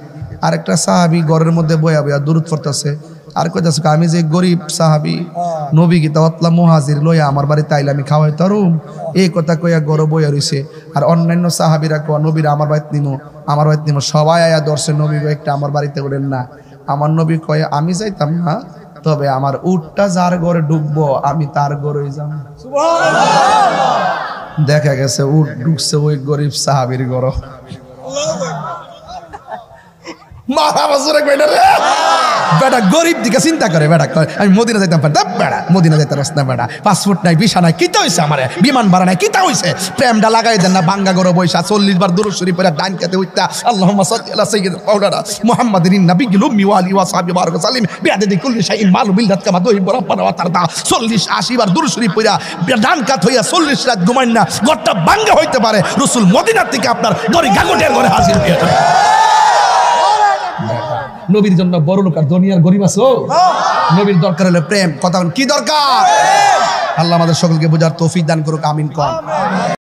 আরেকটা সাহাবী ঘরের মধ্যে বয়া বয়া দূরত পড়তেছে, আর কইতাছে আমি যে গরিব সাহাবী, নবী কি তাওয়াতলা মুহাজির লইয়া আমার বাড়িতে আইলে আমি খাওয়াই তারুম, এই কথা কইয়া গরো বইয়া রইছে। আর অন্যান্য সাহাবীরা কয় নবীরা আমার বাড়িতে নিমো, সবাই আয়া দর্শে নবী একটা আমার বাড়িতে উঠেন না। আমার নবী কয় আমি যাইতাম না, তবে আমার উটটা যার ঘরে ঢুকবো আমি তার ঘরেই যাব। দেখা গেছে উট ঢুকছে ওই গরিব সাহাবীর ঘর। বেটা গরিব দিকে চিন্তা করে, বেটা আমি মদিনা যাইতাম পারি, বেড়া মদিনা যাইতে রস না, বেড়া পাসপোর্ট নাই, ভিসা নাই, কিতা হয়েছে আমার বিমান ভাড়া নাই, কিতা হয়েছে? প্রেমটা লাগাই দেন না, ভাঙ্গা গরো বৈশা 40 বার দুরূদ শরীফ পড়ে ডান কাতে উঠতা আল্লাহুম্মা সাল্লি আলা সাইয়্যিদিনা মাওলানা মুহাম্মাদিন নাবিয়্যিল উম্মি ওয়া আলিহি ওয়া সাহবিহি বারাক সাল্লিম বিআদাদি কুল্লি শাইইন মালু বিলদাত কামা দুহিব্বু রাব্বানা ওয়া তারদা। 40-80 বার দুরূদ শরীফ পড়া ডান কাত হইয়া 40 রাত ঘুমাইন না, ঘরটা ভাঙ্গা হইতে পারে, রাসূল মদিনা থেকে আপনার দড়ি গাগটের ঘরে হাজির হয়ে যাবে। নবীর জন্য বড় লোক আর দুনিয়ার গরিব আছো? নবীর দরকার হলো প্রেম। কথা কি দরকার? আল্লাহ আমাদের সকলকে বোঝার তৌফিক দান করুক, আমিন।